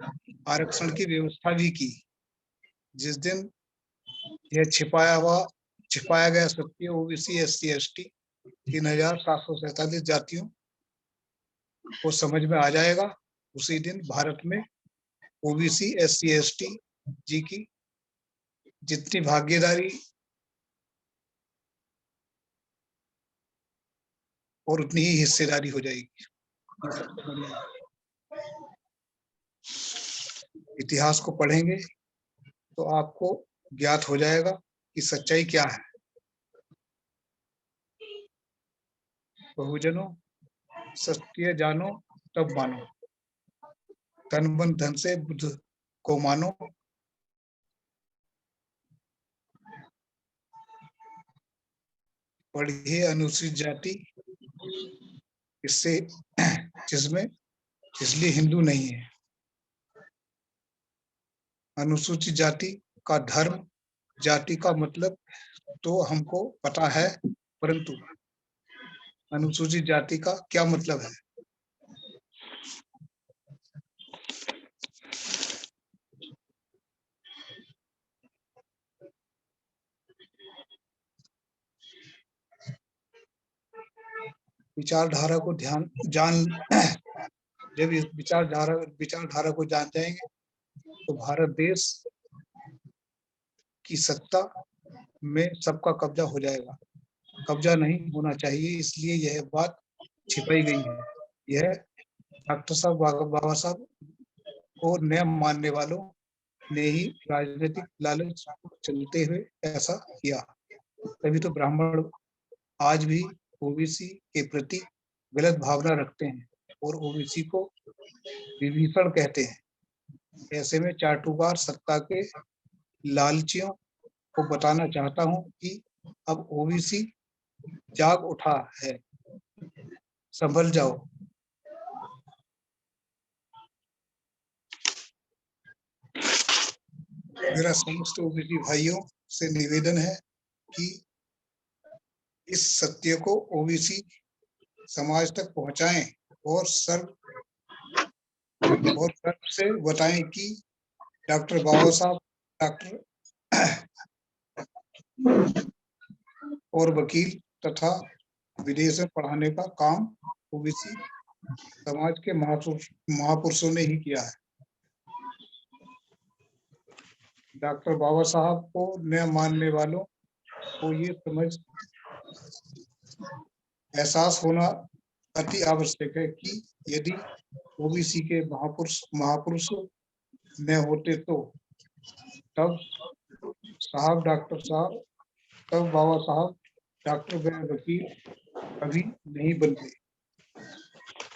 आरक्षण की व्यवस्था भी की। जिस दिन यह छिपाया गया सत्य ओबीसी एससी एसटी 3747 जातियों को समझ में आ जाएगा, उसी दिन भारत में ओबीसी एससी एसटी जी की जितनी भागीदारी और उतनी ही हिस्सेदारी हो जाएगी। इतिहास को पढ़ेंगे तो आपको ज्ञात हो जाएगा कि सच्चाई क्या है। बहुजनों सत्य जानो तब मानो, तन मन धन से बुद्ध को मानो। पढ़िए अनुसूचित जाति इससे जिसमें इसलिए हिंदू नहीं है। अनुसूचित जाति का धर्म जाति का मतलब तो हमको पता है, परंतु अनुसूचित जाति का क्या मतलब है? विचारधारा को जब इस विचारधारा को जान जाएंगे तो भारत देश की सत्ता में सबका कब्जा हो जाएगा। कब्जा नहीं होना चाहिए, इसलिए यह बात छिपाई गई है। यह डॉक्टर साहब बाबा साहब को न मानने वालों ने ही राजनीतिक लालच चलते हुए ऐसा किया। तभी तो ब्राह्मण आज भी ओबीसी के प्रति गलत भावना रखते हैं और ओबीसी को विभीषण कहते हैं। ऐसे में चाटुकार सत्ता के लालचियों को बताना चाहता हूं कि अब ओबीसी जाग उठा है, संभल जाओ। मेरा समस्त ओबीसी भाइयों से निवेदन है कि इस सत्य को ओबीसी समाज तक पहुंचाएं और सर्व से बताएं कि डॉक्टर बाबा साहब डॉक्टर और वकील तथा विदेश में पढ़ाने का काम ओबीसी समाज के महापुरुषों ने ही किया है। डॉक्टर बाबा साहब को न मानने वालों को ये समझ एहसास होना अति आवश्यक है कि यदि ओबीसी के महापुरुष न होते तो तब डॉक्टर साहब तब बाबा साहब डॉक्टर व वकील कभी नहीं बनते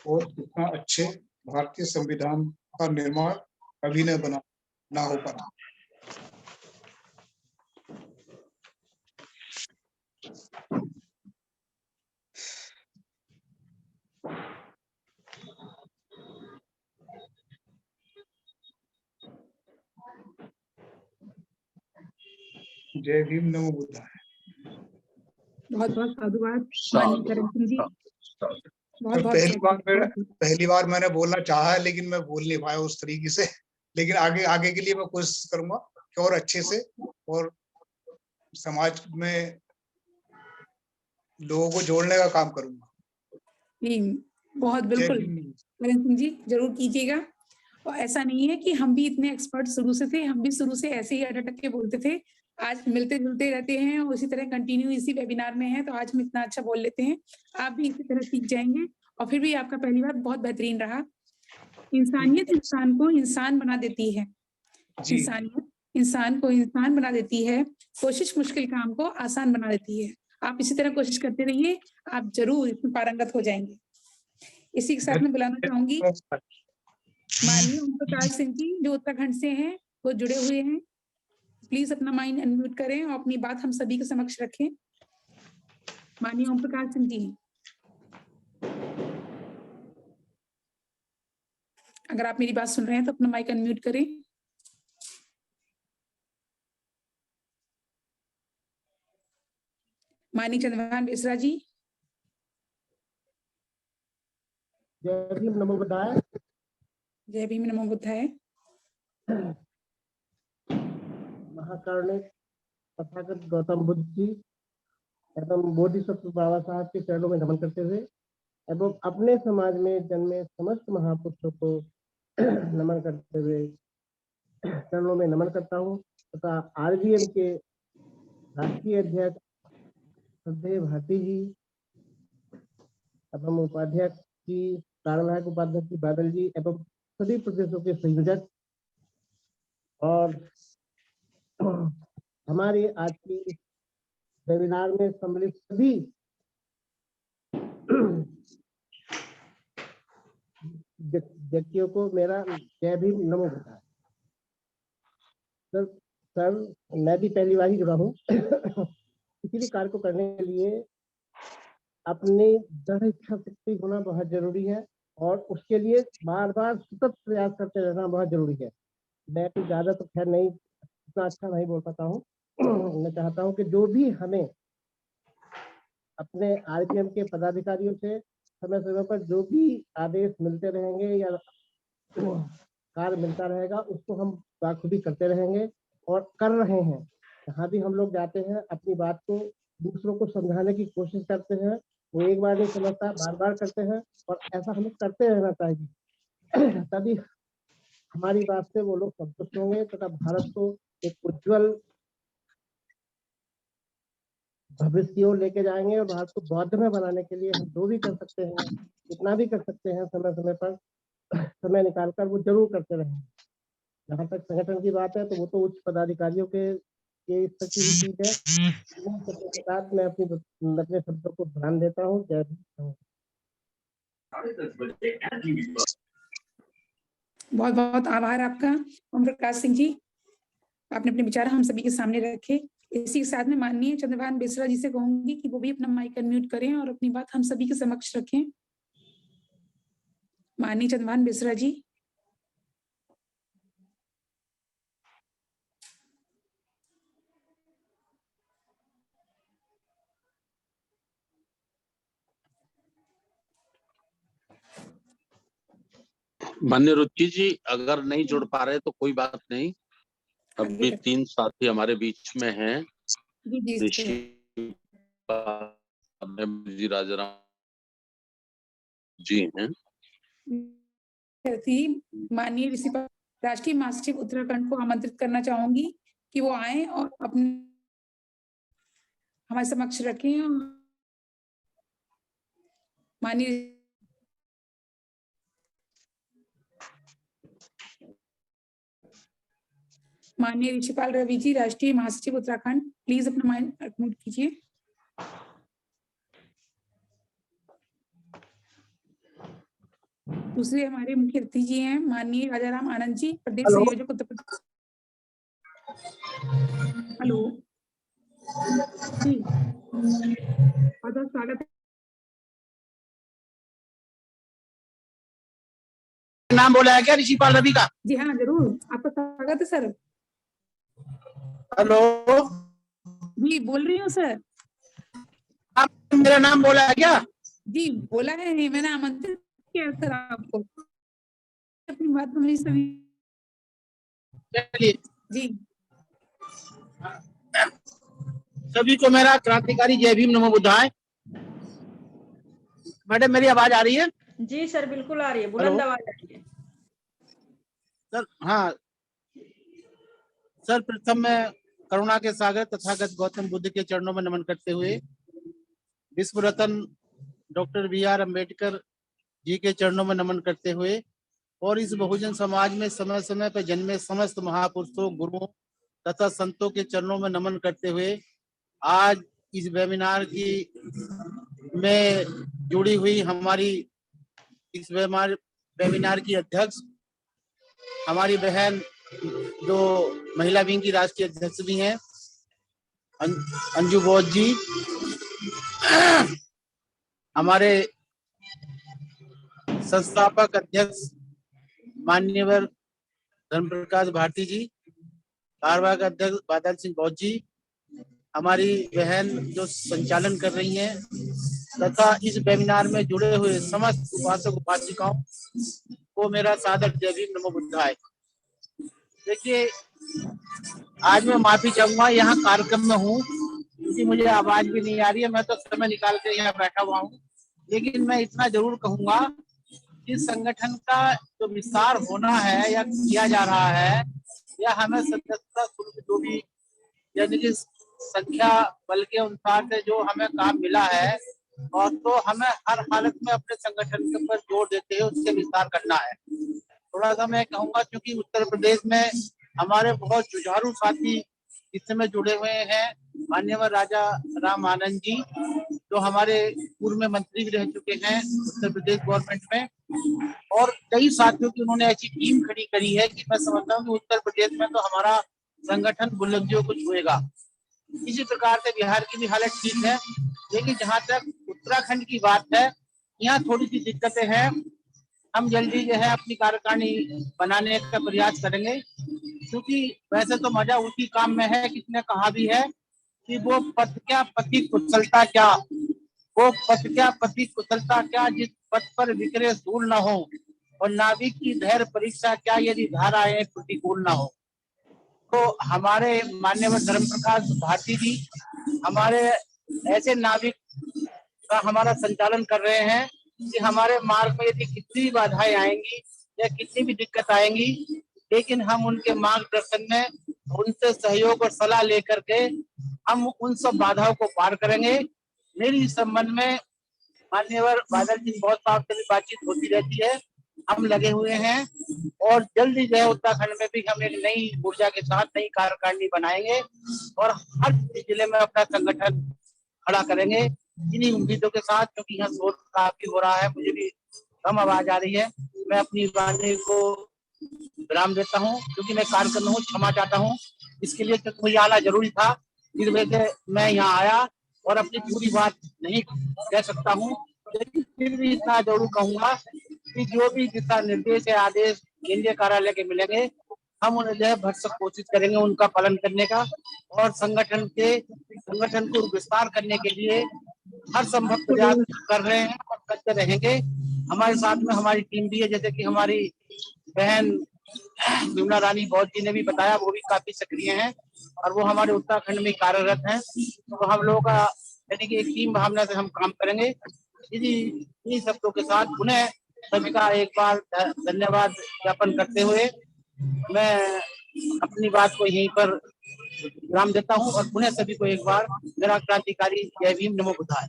और इतना अच्छे भारतीय संविधान का निर्माण कभी ना हो पाता। जय भीम, नमो बुद्धाय। बहुत बहुत साधुवाद माननीय करण सिंह जी। बहुत पहली बार मैंने बोलना चाहा है, लेकिन मैं बोल नहीं पाया उस तरीके से। लेकिन आगे के लिए मैं कोशिश करूंगा कि और अच्छे से और समाज में लोगों को जोड़ने का काम करूंगा। बहुत बिल्कुल करण सिंह जी, जरूर कीजिएगा। और ऐसा नहीं है कि हम भी इतने एक्सपर्ट शुरू से थे, हम भी शुरू से ऐसे ही अटक के बोलते थे। आज मिलते जुलते रहते हैं और इसी तरह कंटिन्यू इसी वेबिनार में है, तो आज हम इतना अच्छा बोल लेते हैं। आप भी इसी तरह सीख जाएंगे। और फिर भी आपका पहली बार बहुत बेहतरीन रहा। इंसानियत इंसान को इंसान बना देती है। इंसानियत इंसान को इंसान बना देती है। कोशिश मुश्किल काम को आसान बना देती है। आप इसी तरह कोशिश करते रहिए, आप जरूर इसमें पारंगत हो जाएंगे। इसी के साथ में बुलाना चाहूंगी माननीय ओम प्रकाश सिंह जी, जो उत्तराखंड से हैं, वो जुड़े हुए हैं। प्लीज अपना माइंड अनम्यूट करें और अपनी बात हम सभी के समक्ष रखें। माननीय ओम प्रकाश सिंह जी, अगर आप मेरी बात सुन रहे हैं तो अपना माइक अनम्यूट करें। माननीय चंद्रभान बेसरा जी। जय भीम, नमो बुद्धाय। जय भीम, नमो बुद्धाय। महाकारुणिक तथागत गौतम बुद्ध जी एवं बोधिसत्व बाबा साहब के चरणों में नमन करते हुए एवं अपने समाज में जन्मे समस्त महापुरुषों को नमन करते हुए चरणों में नमन करता हूँ तथा आरबीएम के राष्ट्रीय अध्यक्ष श्रद्धेय भारती जी एवं उपाध्यक्ष जी कार्यवाहक उपाध्यक्ष जी बादल जी एवं सभी प्रदेशों के संयोजक और हमारे आज की वेबिनार में सम्मिलित सभी व्यक्तियों को मेरा जय भीम, नमो बुद्धाय। सर मैं भी पहली बार ही जुड़ा हूँ। किसी भी कार्य को करने के लिए अपनी दृढ़ इच्छा शक्ति होना बहुत जरूरी है और उसके लिए बार बार सतत प्रयास करते रहना बहुत जरूरी है। मैं कुछ ज्यादा तो खैर नहीं, इतना अच्छा नहीं बोल पाता हूँ, मैं चाहता हूं कि जो भी हमें अपने आरपीएम के पदाधिकारियों से समय समय पर जो भी आदेश मिलते रहेंगे या कार्य मिलता रहेगा उसको हम बाखूबी करते रहेंगे और कर रहे हैं। जहाँ भी हम लोग जाते हैं अपनी बात को दूसरों को समझाने की कोशिश करते हैं, वो एक बार नहीं समझता, बार बार करते हैं और ऐसा हमें करते रहना चाहिए। तभी हमारी बात से वो लोग संतुष्ट होंगे तथा भारत को एक उज्जवल भविष्य की ओर लेके जाएंगे और भारत को बौद्धमय बनाने के लिए हम जो भी कर सकते हैं, जितना भी कर सकते हैं समय समय पर समय निकालकर वो जरूर करते रहेंगे। जहाँ तक संगठन की बात है तो वो तो उच्च पदाधिकारियों के इस तक की चीज है। के साथ मैं अपने शब्दों को ध्यान देता हूँ। जय हिंद। बहुत बहुत आभार आपका ओम प्रकाश सिंह जी, आपने अपने विचार हम सभी के सामने रखे। इसी के साथ में माननीय चंद्रभान बेसरा जी से कहूंगी कि वो भी अपना माइक अनम्यूट करें और अपनी बात हम सभी के समक्ष रखें। माननीय चंद्रभान बेसरा जी। माननीय रुचि जी अगर नहीं जुड़ पा रहे तो कोई बात नहीं, अभी 3 साथी हमारे बीच में हैं। ऋषि राजाराम जी हैं। माननीय ऋषि राष्ट्रीय महासचिव उत्तराखंड को आमंत्रित करना चाहूंगी कि वो आए और अपने हमारे समक्ष रखें। माननीय ऋषिपाल रवि जी, राष्ट्रीय महासचिव उत्तराखंड, प्लीज अपना माइक अनम्यूट कीजिए। दूसरे हमारे मुख्य अतिथि जी हैं माननीय राजाराम आनंद जी, प्रदेश संयोजक उत्तर प्रदेश। हेलो जी, बहुत स्वागत है। नाम बोला है क्या ऋषिपाल रवि का? जी हाँ जरूर, आपका स्वागत है सर। हेलो जी बोल रही हूँ सर। आप मेरा नाम बोला है क्या? जी बोला है, मैंने आमंत्रित किया सर आपको, अपनी बात हमें सभी। चलिए जी सभी को मेरा क्रांतिकारी जय भीम नमो बुद्धाय। मैडम मेरी आवाज आ रही है? जी सर बिल्कुल आ रही है, बुलंद आवाज आ रही है सर। हाँ सर, प्रथम मैं करुणा के सागर तथागत गौतम बुद्ध के चरणों में नमन करते हुए विश्व रत्न डॉक्टर BR अम्बेडकर जी के चरणों में नमन करते हुए और इस बहुजन समाज में समय समय पर जन्मे समस्त महापुरुषों, गुरुओं तथा संतों के चरणों में नमन करते हुए आज इस वेबिनार की में जुड़ी हुई हमारी इस वेबिनार की अध्यक्ष हमारी बहन जो महिला विंग की राष्ट्रीय अध्यक्ष भी हैं अंजू बोध जी, हमारे संस्थापक अध्यक्ष माननीय धर्म प्रकाश भारती जी, कार्यवाहक अध्यक्ष बादल सिंह बौद्ध जी, हमारी बहन जो संचालन कर रही हैं तथा इस वेबिनार में जुड़े हुए समस्त उपासक उपासिकाओं को मेरा सादर जय भीम नमो बुद्धाय। देखिए आज मैं माफी चाहूंगा, यहाँ कार्यक्रम में हूँ क्योंकि मुझे आवाज भी नहीं आ रही है, मैं तो समय निकाल कर यहाँ बैठा हुआ हूँ। लेकिन मैं इतना जरूर कहूंगा कि संगठन का जो विस्तार होना है या किया जा रहा है या हमें सदस्यता शुल्क जो भी यानी कि संख्या बल के अनुसार से जो हमें काम मिला है और तो हमें हर हालत में अपने संगठन के ऊपर जोर देते हुए उससे विस्तार करना है। थोड़ा सा मैं कहूंगा क्योंकि उत्तर प्रदेश में हमारे बहुत जुझारू साथी इस समय जुड़े हुए हैं। माननीय राजा राम आनंद जी जो हमारे पूर्व में मंत्री भी रह चुके हैं उत्तर प्रदेश गवर्नमेंट में, और कई साथियों की उन्होंने ऐसी टीम खड़ी करी है कि मैं समझता हूँ कि उत्तर प्रदेश में तो हमारा संगठन बुलंदियों को छुएगा। इसी प्रकार से बिहार की भी हालत ठीक है, लेकिन जहाँ तक उत्तराखंड की बात है यहाँ थोड़ी सी दिक्कतें हैं। हम जल्दी जो है अपनी कार्यकारिणी बनाने का प्रयास करेंगे, क्योंकि वैसे तो मजा उसी काम में है, किसने कहा भी है कि वो पथ क्या पति कुशलता क्या, वो पथ क्या पति कुशलता क्या, जिस पथ पर विक्रय धूल न हो, और नाविक की धैर्य परीक्षा क्या, यदि धाराएं प्रतिकूल न हो। तो हमारे माननीय धर्म प्रकाश भारती जी हमारे ऐसे नाविक का हमारा संचालन कर रहे हैं कि हमारे मार्ग में यदि कितनी भी बाधाएं आएंगी या कितनी भी दिक्कत आएंगी, लेकिन हम उनके मार्गदर्शन में उनसे सहयोग और सलाह लेकर के हम उन सब बाधाओं को पार करेंगे। मेरी इस संबंध में माननीय बादल जी बहुत साहब से भी बातचीत होती रहती है, हम लगे हुए हैं और जल्दी जो है उत्तराखंड में भी हम एक नई ऊर्जा के साथ नई कार्यकारिणी बनाएंगे और हर जिले में अपना संगठन खड़ा करेंगे इन्हीं उम्मीदों के साथ, क्योंकि यहाँ शोर काफी हो रहा है, मुझे भी कम आवाज आ रही है। मैं अपनी वाणी को विराम देता हूँ, क्योंकि मैं कार्यक्रम हूँ, क्षमा चाहता हूँ इसके लिए, क्योंकि मुझे आना जरूरी था, इस वजह से मैं यहाँ आया और अपनी पूरी बात नहीं कह सकता हूँ, लेकिन फिर भी इतना जरूर कहूंगा कि जो भी दिशा निर्देश या आदेश केंद्रीय कार्यालय के मिलेंगे, हम उन्हें जो है भरसक कोशिश करेंगे उनका पालन करने का, और संगठन को विस्तार करने के लिए हर संभव प्रयास कर रहे हैं और करते रहेंगे। हमारे साथ में हमारी टीम भी है, जैसे कि हमारी बहन विमला रानी बौद्ध जी ने भी बताया, वो भी काफी सक्रिय हैं और वो हमारे उत्तराखंड में कार्यरत हैं। तो हम लोगों का यानी कि एक टीम भावना से हम काम करेंगे। इन्हीं शब्दों के साथ पुनः सभी का एक बार धन्यवाद ज्ञापन करते हुए मैं अपनी बात को यहीं पर विराम देता हूं और पुनः सभी को एक बार मेरा क्रांतिकारी जय भीम नमो बुद्धाय।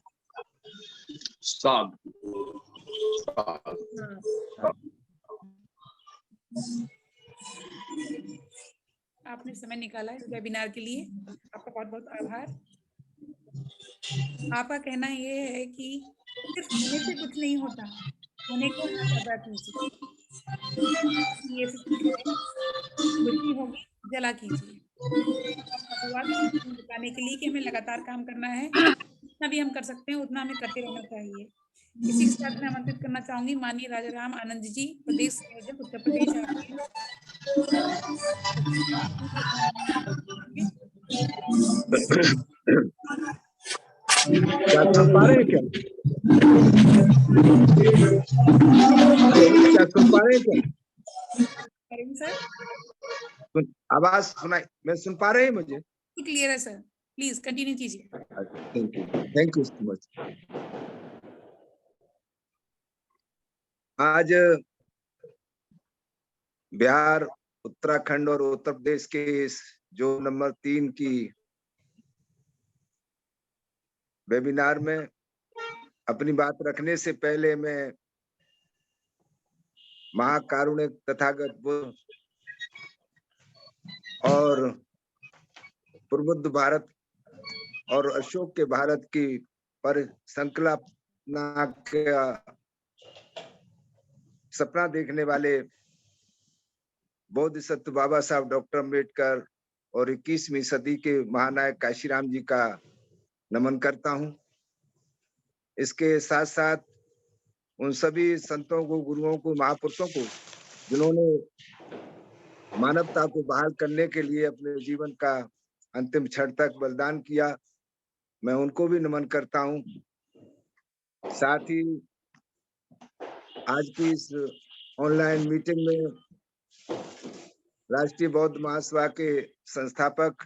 आपने समय निकाला है वेबिनार के लिए, आपका बहुत बहुत आभार। आपका कहना ये है कि सिर्फ होने से कुछ नहीं होता, होने को अदा कीजिए, ये रुचि होगी जला कीजिए। शुरुआत बताने के लिए कि हमें लगातार काम करना है, जितना भी हम कर सकते हैं उतना हमें करते रहना चाहिए। इसी के साथ मैं आमंत्रित करना चाहूंगी माननीय राजाराम आनंद जी, प्रदेश संयोजक उत्तर प्रदेश। क्या सुन पा रहे हैं क्या? क्या सुन पा रहे हैं क्या? सर आवाज सुनाई, मैं सुन पा रहे हैं? मुझे क्लियर है सर, प्लीज कंटिन्यू कीजिए। Thank you so much. आज बिहार, उत्तराखंड और उत्तर प्रदेश के जो नंबर 3 की वेबिनार में अपनी बात रखने से पहले मैं महाकारुणिक तथागत बुद्ध और प्रबुद्ध भारत और अशोक के भारत की परिसंकल्पना का सपना देखने वाले बोधिसत्व बाबा साहब डॉक्टर अम्बेडकर और 21वीं सदी के महानायक काशीराम जी का नमन करता हूं। इसके साथ साथ उन सभी संतों को, गुरुओं को, महापुरुषों को जिन्होंने मानवता को बहाल करने के लिए अपने जीवन का अंतिम क्षण तक बलिदान किया, मैं उनको भी नमन करता हूं। साथ ही आज की इस ऑनलाइन मीटिंग में राष्ट्रीय बौद्ध महासभा के संस्थापक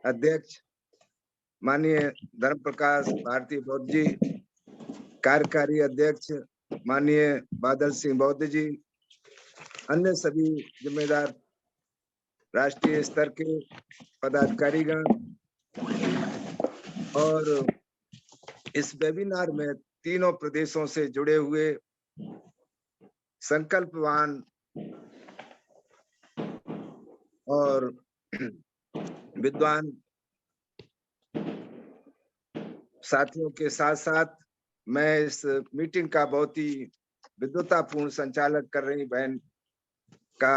अध्यक्ष माननीय धर्म प्रकाश भारती बौद्ध जी, कार्यकारी अध्यक्ष माननीय बादल सिंह बौद्ध जी, अन्य सभी जिम्मेदार राष्ट्रीय स्तर के पदाधिकारीगण और इस वेबिनार में तीनों प्रदेशों से जुड़े हुए संकल्पवान और विद्वान साथियों के साथ साथ मैं इस मीटिंग का बहुत ही विद्वतापूर्ण संचालन कर रही बहन का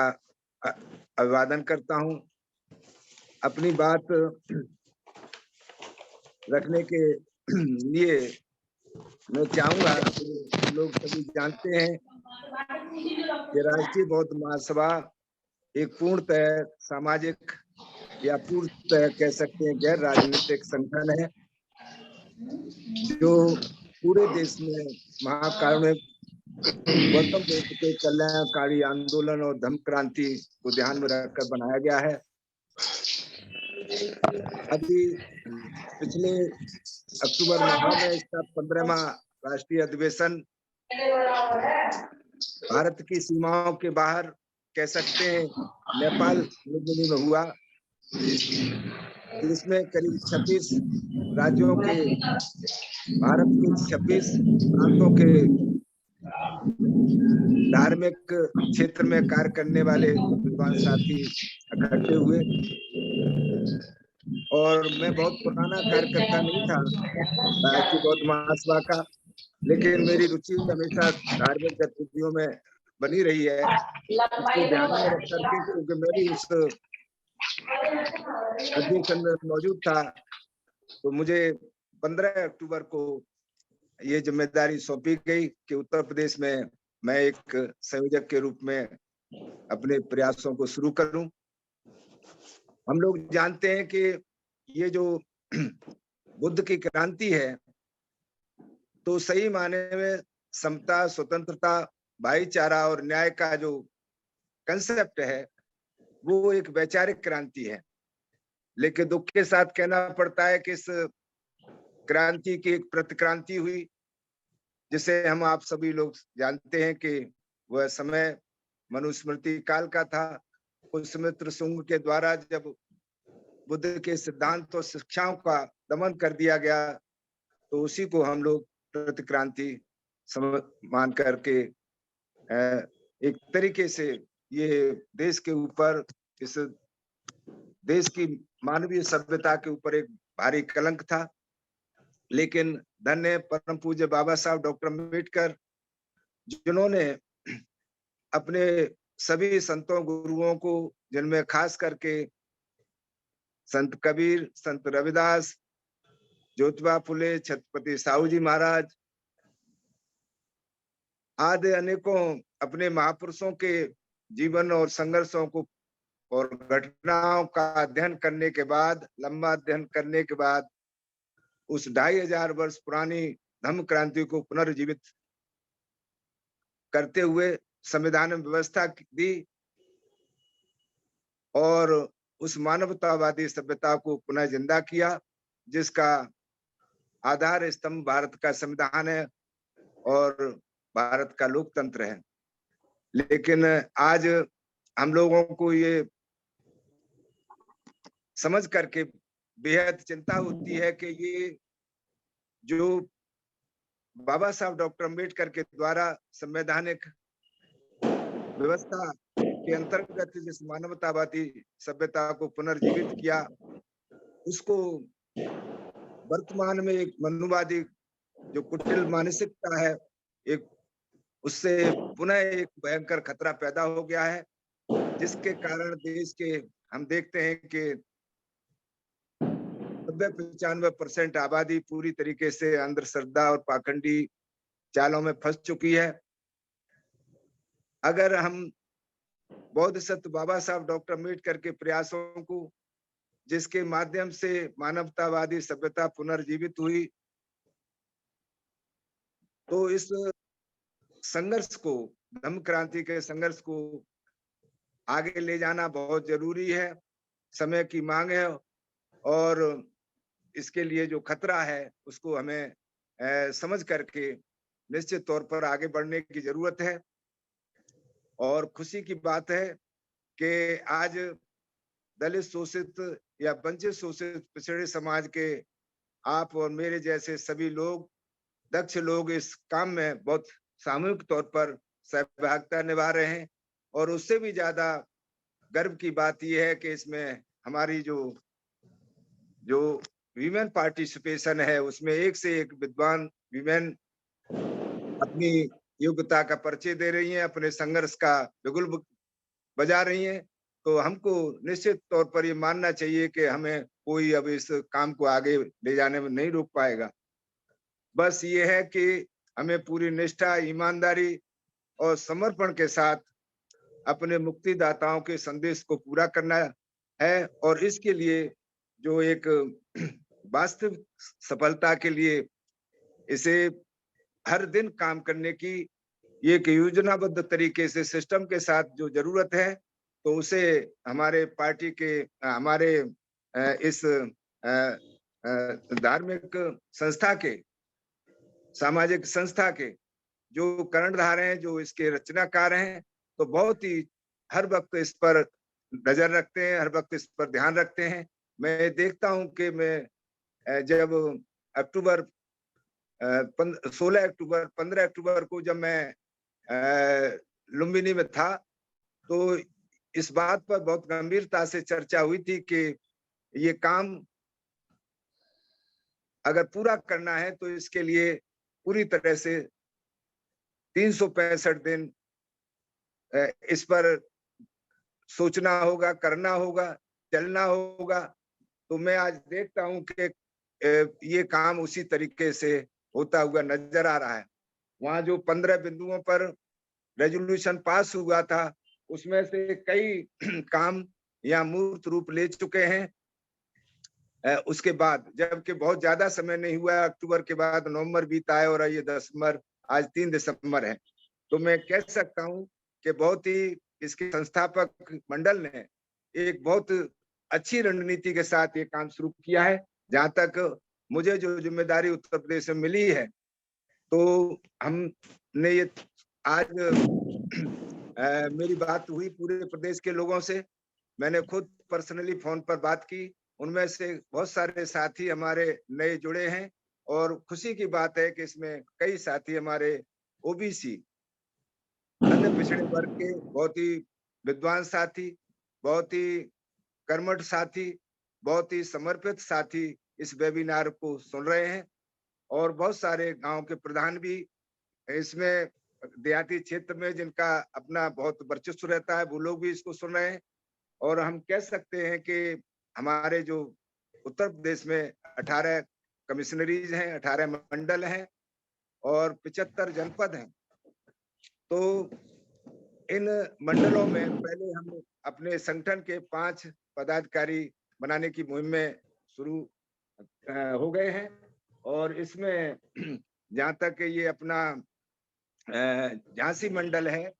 अभिवादन करता हूं। अपनी बात रखने के लिए मैं चाहूंगा, लोग सभी जानते हैं कि राष्ट्रीय बौद्ध महासभा एक पूर्णतः सामाजिक या पूर्णतः कह सकते हैं गैर राजनीतिक संगठन है, जो पूरे देश में महाकारुण्य गौतम बुद्ध के कल्याणकारी आंदोलन और धम्म क्रांति को ध्यान में रखकर बनाया गया है। अभी पिछले अक्टूबर माह में इसका 15वां राष्ट्रीय अधिवेशन भारत की सीमाओं के बाहर कह सकते हैं नेपाल में हुआ, जिसमें करीब 26 राज्यों के भारत के 26 प्रांतों के धार्मिक क्षेत्र में कार्य करने वाले विद्वान साथी इकट्ठे हुए। और मैं बहुत पुराना कार्यकर्ता नहीं था राष्ट्रीय बौद्ध महासभा का, लेकिन मेरी रुचि हमेशा धार्मिक गतिविधियों में बनी रही है। इसको ध्यान में रख करके, क्योंकि मैं भी उस अधिवेशन में मौजूद था, तो मुझे 15 अक्टूबर को ये जिम्मेदारी सौंपी गई कि उत्तर प्रदेश में मैं एक संयोजक के रूप में अपने प्रयासों को शुरू करूं। हम लोग जानते हैं कि ये जो बुद्ध की क्रांति है, तो सही माने में समता, स्वतंत्रता, भाईचारा और न्याय का जो कंसेप्ट है वो एक वैचारिक क्रांति है। लेकिन दुख के साथ कहना पड़ता है कि इस क्रांति की एक प्रतिक्रांति हुई, जिसे हम आप सभी लोग जानते हैं कि वह समय मनुस्मृति काल का था। पुष्यमित्र शुंग के द्वारा जब बुद्ध के सिद्धांत और शिक्षाओं का दमन कर दिया गया, तो उसी को हम लोग प्रतिक्रांति मान करके एक तरीके से ये देश के ऊपर, इस देश की मानवीय सभ्यता के ऊपर एक भारी कलंक था। लेकिन धन्य परम पूज्य बाबा साहब डॉक्टर अम्बेडकर, जिन्होंने अपने सभी संतों गुरुओं को, जिनमें खास करके संत कबीर, संत रविदास, ज्योतिबा फुले, छत्रपति साहू जी महाराज आदि अनेकों अपने महापुरुषों के जीवन और संघर्षों को और घटनाओं का अध्ययन करने के बाद, लंबा अध्ययन करने के बाद, उस 2500 वर्ष पुरानी धम्म क्रांति को पुनर्जीवित करते हुए संविधान में व्यवस्था दी और उस मानवतावादी सभ्यता को पुनः जिंदा किया, जिसका आधार स्तंभ भारत का संविधान है और भारत का लोकतंत्र है। लेकिन आज हम लोगों को ये समझ करके बेहद चिंता होती है कि ये जो बाबा साहब डॉक्टर अम्बेडकर के द्वारा संवैधानिक व्यवस्था के अंतर्गत जिस मानवतावादी सभ्यता को पुनर्जीवित किया, उसको वर्तमान में एक मनुवादी जो कुटिल मानसिकता है, एक उससे पुनः एक भयंकर खतरा पैदा हो गया है, जिसके कारण देश के हम देखते हैं कि 90-95% आबादी पूरी तरीके से अंधश्रद्धा और पाखंडी चालों में फंस चुकी है। अगर हम बौद्ध सत्य बाबा साहब डॉक्टर अम्बेडकर के प्रयासों को, जिसके माध्यम से मानवतावादी सभ्यता पुनर्जीवित हुई, तो इस संघर्ष को, धम्म क्रांति के संघर्ष को आगे ले जाना बहुत जरूरी है, समय की मांग है। और इसके लिए जो खतरा है उसको हमें समझ करके निश्चित तौर पर आगे बढ़ने की जरूरत है। और खुशी की बात है कि आज दलित शोषित या वंचित शोषित पिछड़े समाज के आप और मेरे जैसे सभी लोग, दक्ष लोग इस काम में बहुत सामूहिक तौर पर सहभागिता निभा रहे हैं। और उससे भी ज्यादा गर्व की बात यह है कि इसमें हमारी जो वीमेन पार्टिसिपेशन है, उसमें एक से एक विद्वान वीमेन अपनी योग्यता का परिचय दे रही हैं, अपने संघर्ष का बिगुल बजा रही हैं। तो हमको निश्चित तौर पर ये मानना चाहिए कि हमें कोई अब इस काम को आगे ले जाने में नहीं रोक पाएगा। बस ये है कि हमें पूरी निष्ठा, ईमानदारी और समर्पण के साथ अपने मुक्तिदाताओं के संदेश को पूरा करना है। और इसके लिए जो एक वास्तविक सफलता के लिए इसे हर दिन काम करने की एक योजनाबद्ध तरीके से सिस्टम के साथ जो जरूरत है, तो उसे हमारे पार्टी के हमारे इस धार्मिक संस्था के, सामाजिक संस्था के जो कर्णधार हैं, जो इसके रचनाकार हैं, तो बहुत ही हर वक्त इस पर नजर रखते हैं, हर वक्त इस पर ध्यान रखते हैं। मैं देखता हूं कि मैं जब अक्टूबर 16 अक्टूबर 15 अक्टूबर को जब मैं लुम्बिनी में था, तो इस बात पर बहुत गंभीरता से चर्चा हुई थी कि ये काम अगर पूरा करना है तो इसके लिए पूरी तरह से 365 दिन इस पर सोचना होगा, करना होगा, चलना होगा। तो मैं आज देखता हूं कि ये काम उसी तरीके से होता हुआ नजर आ रहा है। वहां जो 15 बिंदुओं पर रेजोल्यूशन पास हुआ था, उसमें से कई काम यहाँ मूर्त रूप ले चुके हैं। उसके बाद जबकि बहुत ज्यादा समय नहीं हुआ, अक्टूबर के बाद नवंबर बीता है और ये दिसंबर, आज 3 दिसंबर है। तो मैं कह सकता हूं कि बहुत ही इसके संस्थापक मंडल ने एक बहुत अच्छी रणनीति के साथ ये काम शुरू किया है। जहां तक मुझे जो जिम्मेदारी उत्तर प्रदेश में मिली है, तो हमने ये आज मेरी बात हुई पूरे प्रदेश के लोगों से, मैंने खुद पर्सनली फोन पर बात की। उनमें से बहुत सारे साथी हमारे नए जुड़े हैं और खुशी की बात है कि इसमें कई साथी हमारे ओबीसी, अन्य पिछड़े वर्ग के बहुत ही विद्वान साथी, बहुत ही कर्मठ साथी, बहुत ही समर्पित साथी इस वेबिनार को सुन रहे हैं। और बहुत सारे गांव के प्रधान भी इसमें, देहाती क्षेत्र में जिनका अपना बहुत वर्चस्व रहता है, वो लोग भी इसको सुन रहे हैं। और हम कह सकते हैं कि हमारे जो उत्तर प्रदेश में 18 कमिश्नरीज हैं, 18 मंडल हैं और 75 जनपद हैं। तो इन मंडलों में पहले हम अपने संगठन के 5 पदाधिकारी बनाने की मुहिम में शुरू हो गए हैं। और इसमें जहाँ तक ये अपना झांसी मंडल है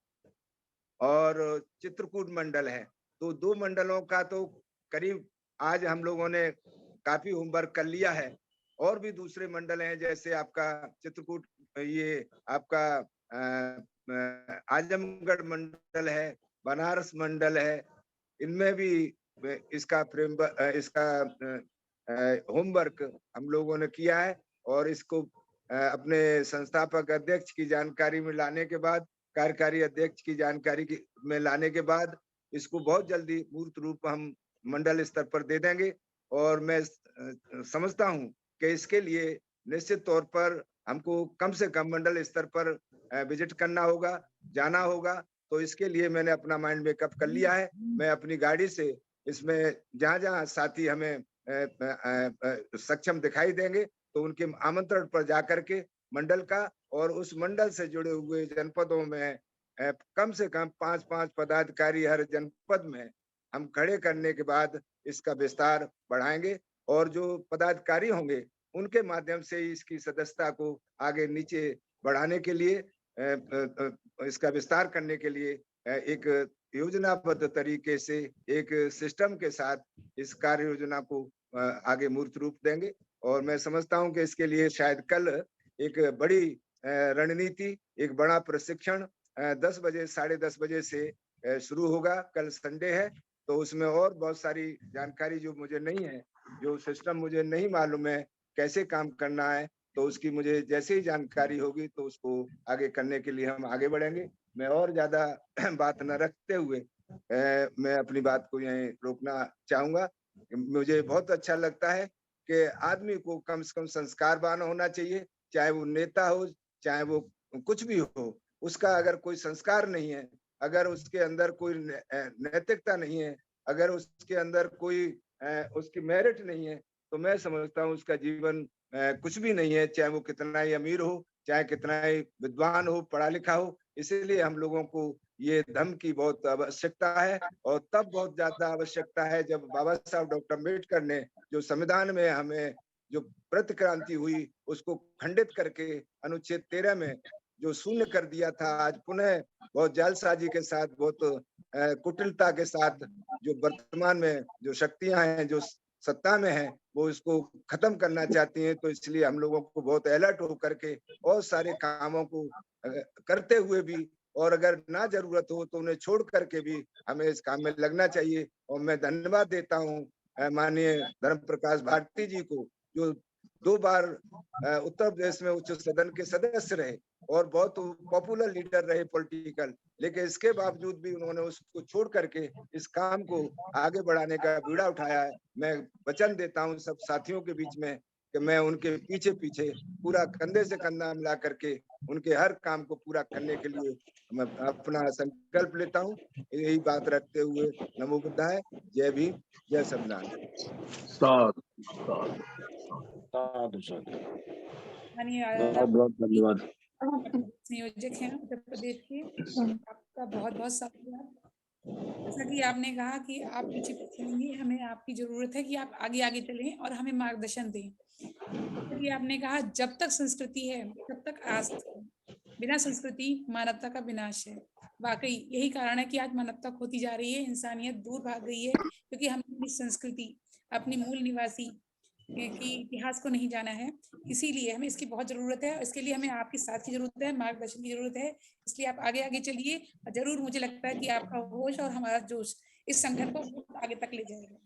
और चित्रकूट मंडल है, तो 2 मंडलों का तो करीब आज हम लोगों ने काफी होमवर्क कर लिया है। और भी दूसरे मंडल हैं, जैसे आपका चित्रकूट, ये आपका आजमगढ़ मंडल है, बनारस मंडल है, इनमें भी इसका फ्रेमवर्क, इसका होमवर्क हम लोगों ने किया है। और इसको अपने संस्थापक अध्यक्ष की जानकारी में लाने के बाद, कार्यकारी अध्यक्ष की जानकारी में लाने के बाद, इसको बहुत जल्दी मूर्त रूप हम मंडल स्तर पर दे देंगे। और मैं समझता हूं कि इसके लिए निश्चित तौर पर हमको कम से कम मंडल स्तर पर विजिट करना होगा, जाना होगा। तो इसके लिए मैंने अपना माइंड मेकअप कर लिया है। मैं अपनी गाड़ी से इसमें जहां साथी हमें सक्षम दिखाई देंगे, तो उनके आमंत्रण पर जाकर के मंडल का और उस मंडल से जुड़े हुए जनपदों में कम से कम 5-5 पदाधिकारी हर जनपद में हम खड़े करने के बाद इसका विस्तार बढ़ाएंगे। और जो पदाधिकारी होंगे उनके माध्यम से इसकी सदस्यता को आगे नीचे बढ़ाने के लिए, इसका विस्तार करने के लिए एक योजनाबद्ध तरीके से, एक सिस्टम के साथ इस कार्य योजना को आगे मूर्त रूप देंगे। और मैं समझता हूं कि इसके लिए शायद कल एक बड़ी रणनीति, एक बड़ा प्रशिक्षण 10 बजे, 10:30 बजे से शुरू होगा। कल संडे है, तो उसमें और बहुत सारी जानकारी जो मुझे नहीं है, जो सिस्टम मुझे नहीं मालूम है कैसे काम करना है, तो उसकी मुझे जैसे ही जानकारी होगी तो उसको आगे करने के लिए हम आगे बढ़ेंगे। मैं और ज्यादा बात न रखते हुए मैं अपनी बात को यहीं रोकना चाहूंगा। मुझे बहुत अच्छा लगता है कि आदमी को कम से कम संस्कारवान होना चाहिए, चाहे वो नेता हो, चाहे वो कुछ भी हो। उसका अगर कोई संस्कार नहीं है, अगर उसके अंदर कोई नैतिकता नहीं है, अगर उसके अंदर कोई उसकी मेरिट नहीं है, तो मैं समझता हूँ उसका जीवन कुछ भी नहीं है, चाहे वो कितना ही अमीर हो, चाहे कितना ही विद्वान हो, पढ़ा लिखा हो। इसीलिए हम लोगों को ये धर्म की बहुत आवश्यकता है, और तब बहुत ज्यादा आवश्यकता है जब बाबा साहब डॉक्टर अम्बेडकर ने जो संविधान में हमें जो प्रतिक्रांति हुई उसको खंडित करके अनुच्छेद 13 में जो शून्य कर दिया था, आज पुनः बहुत जालसाजी के साथ, बहुत कुटिलता के साथ जो वर्तमान में जो शक्तियां हैं, जो सत्ता में है, वो इसको खत्म करना चाहती हैं। तो इसलिए हम लोगों को बहुत अलर्ट होकर के और सारे कामों को करते हुए भी, और अगर ना जरूरत हो तो उन्हें छोड़ करके भी हमें इस काम में लगना चाहिए। और मैं धन्यवाद देता हूँ माननीय धर्म प्रकाश भारती जी को, जो 2 बार उत्तर प्रदेश में उच्च सदन के सदस्य रहे और बहुत पॉपुलर लीडर रहे पॉलिटिकल, लेकिन इसके बावजूद भी उन्होंने उसको छोड़ करके इस काम को आगे बढ़ाने का बीड़ा उठाया है। मैं वचन देता हूं सब साथियों के बीच में कि मैं उनके पीछे पीछे पूरा कंधे से कंधा मिला करके उनके हर काम को पूरा करने के लिए मैं अपना संकल्प लेता हूं। यही बात रखते हुए नमो बुद्धाय, जय भीम, जय संविधान। बहुत धन्यवाद। संयोजक हैं उत्तर प्रदेश के, आपका बहुत बहुत स्वागत। जैसा कि आपने कहा कि आप पीछे पीछे नहीं, हमें आपकी जरूरत है कि आप आगे आगे चलें और हमें मार्गदर्शन दें। क्योंकि आपने कहा जब तक संस्कृति है तब तक आस्था, बिना संस्कृति मानवता का विनाश है। वाकई यही कारण है कि आज मानवता खोती जा रही है, इंसानियत दूर भाग गई है, क्योंकि हमने अपनी संस्कृति, अपनी मूल निवासी की इतिहास को नहीं जाना है। इसीलिए हमें इसकी बहुत जरूरत है, और इसके लिए हमें आपके साथ की जरूरत है, मार्गदर्शन की जरूरत है। इसलिए आप आगे आगे चलिए, जरूर मुझे लगता है कि आपका होश और हमारा जोश इस संगठन को आगे तक ले जाएगा।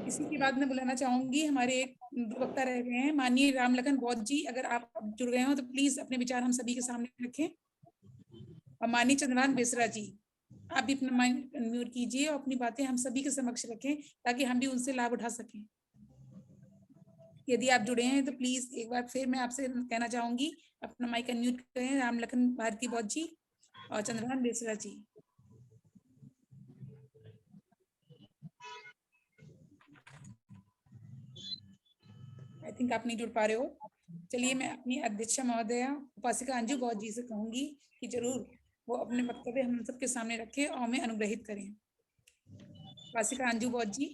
इसी के बाद मैं बुलाना चाहूंगी, हमारे एक वक्ता रह गए हैं माननीय रामलखन बौद्ध जी, अगर आप जुड़ गए हो तो प्लीज अपने विचार हम सभी के सामने रखें। और माननीय चंद्रभान बेसरा जी, आप भी अपना माइक अनम्यूट कीजिए और अपनी बातें हम सभी के समक्ष रखें ताकि हम भी उनसे लाभ उठा सकें। यदि आप जुड़े हैं तो प्लीज एक बार फिर मैं आपसे कहना चाहूंगी, अपना माइक अनम्यूट करें रामलखन भारती बौद्ध जी और चंद्रभान बेसरा जी। आई थिंक आप नहीं जुड़ पा रहे हो। चलिए मैं अपनी अध्यक्षा महोदया उपासिका अंजू बौद्ध जी से कहूंगी कि जरूर वो अपने वक्तव्य हम सबके सामने रखें और हमें अनुग्रहित करें। उपासिका अंजू बौद्ध जी।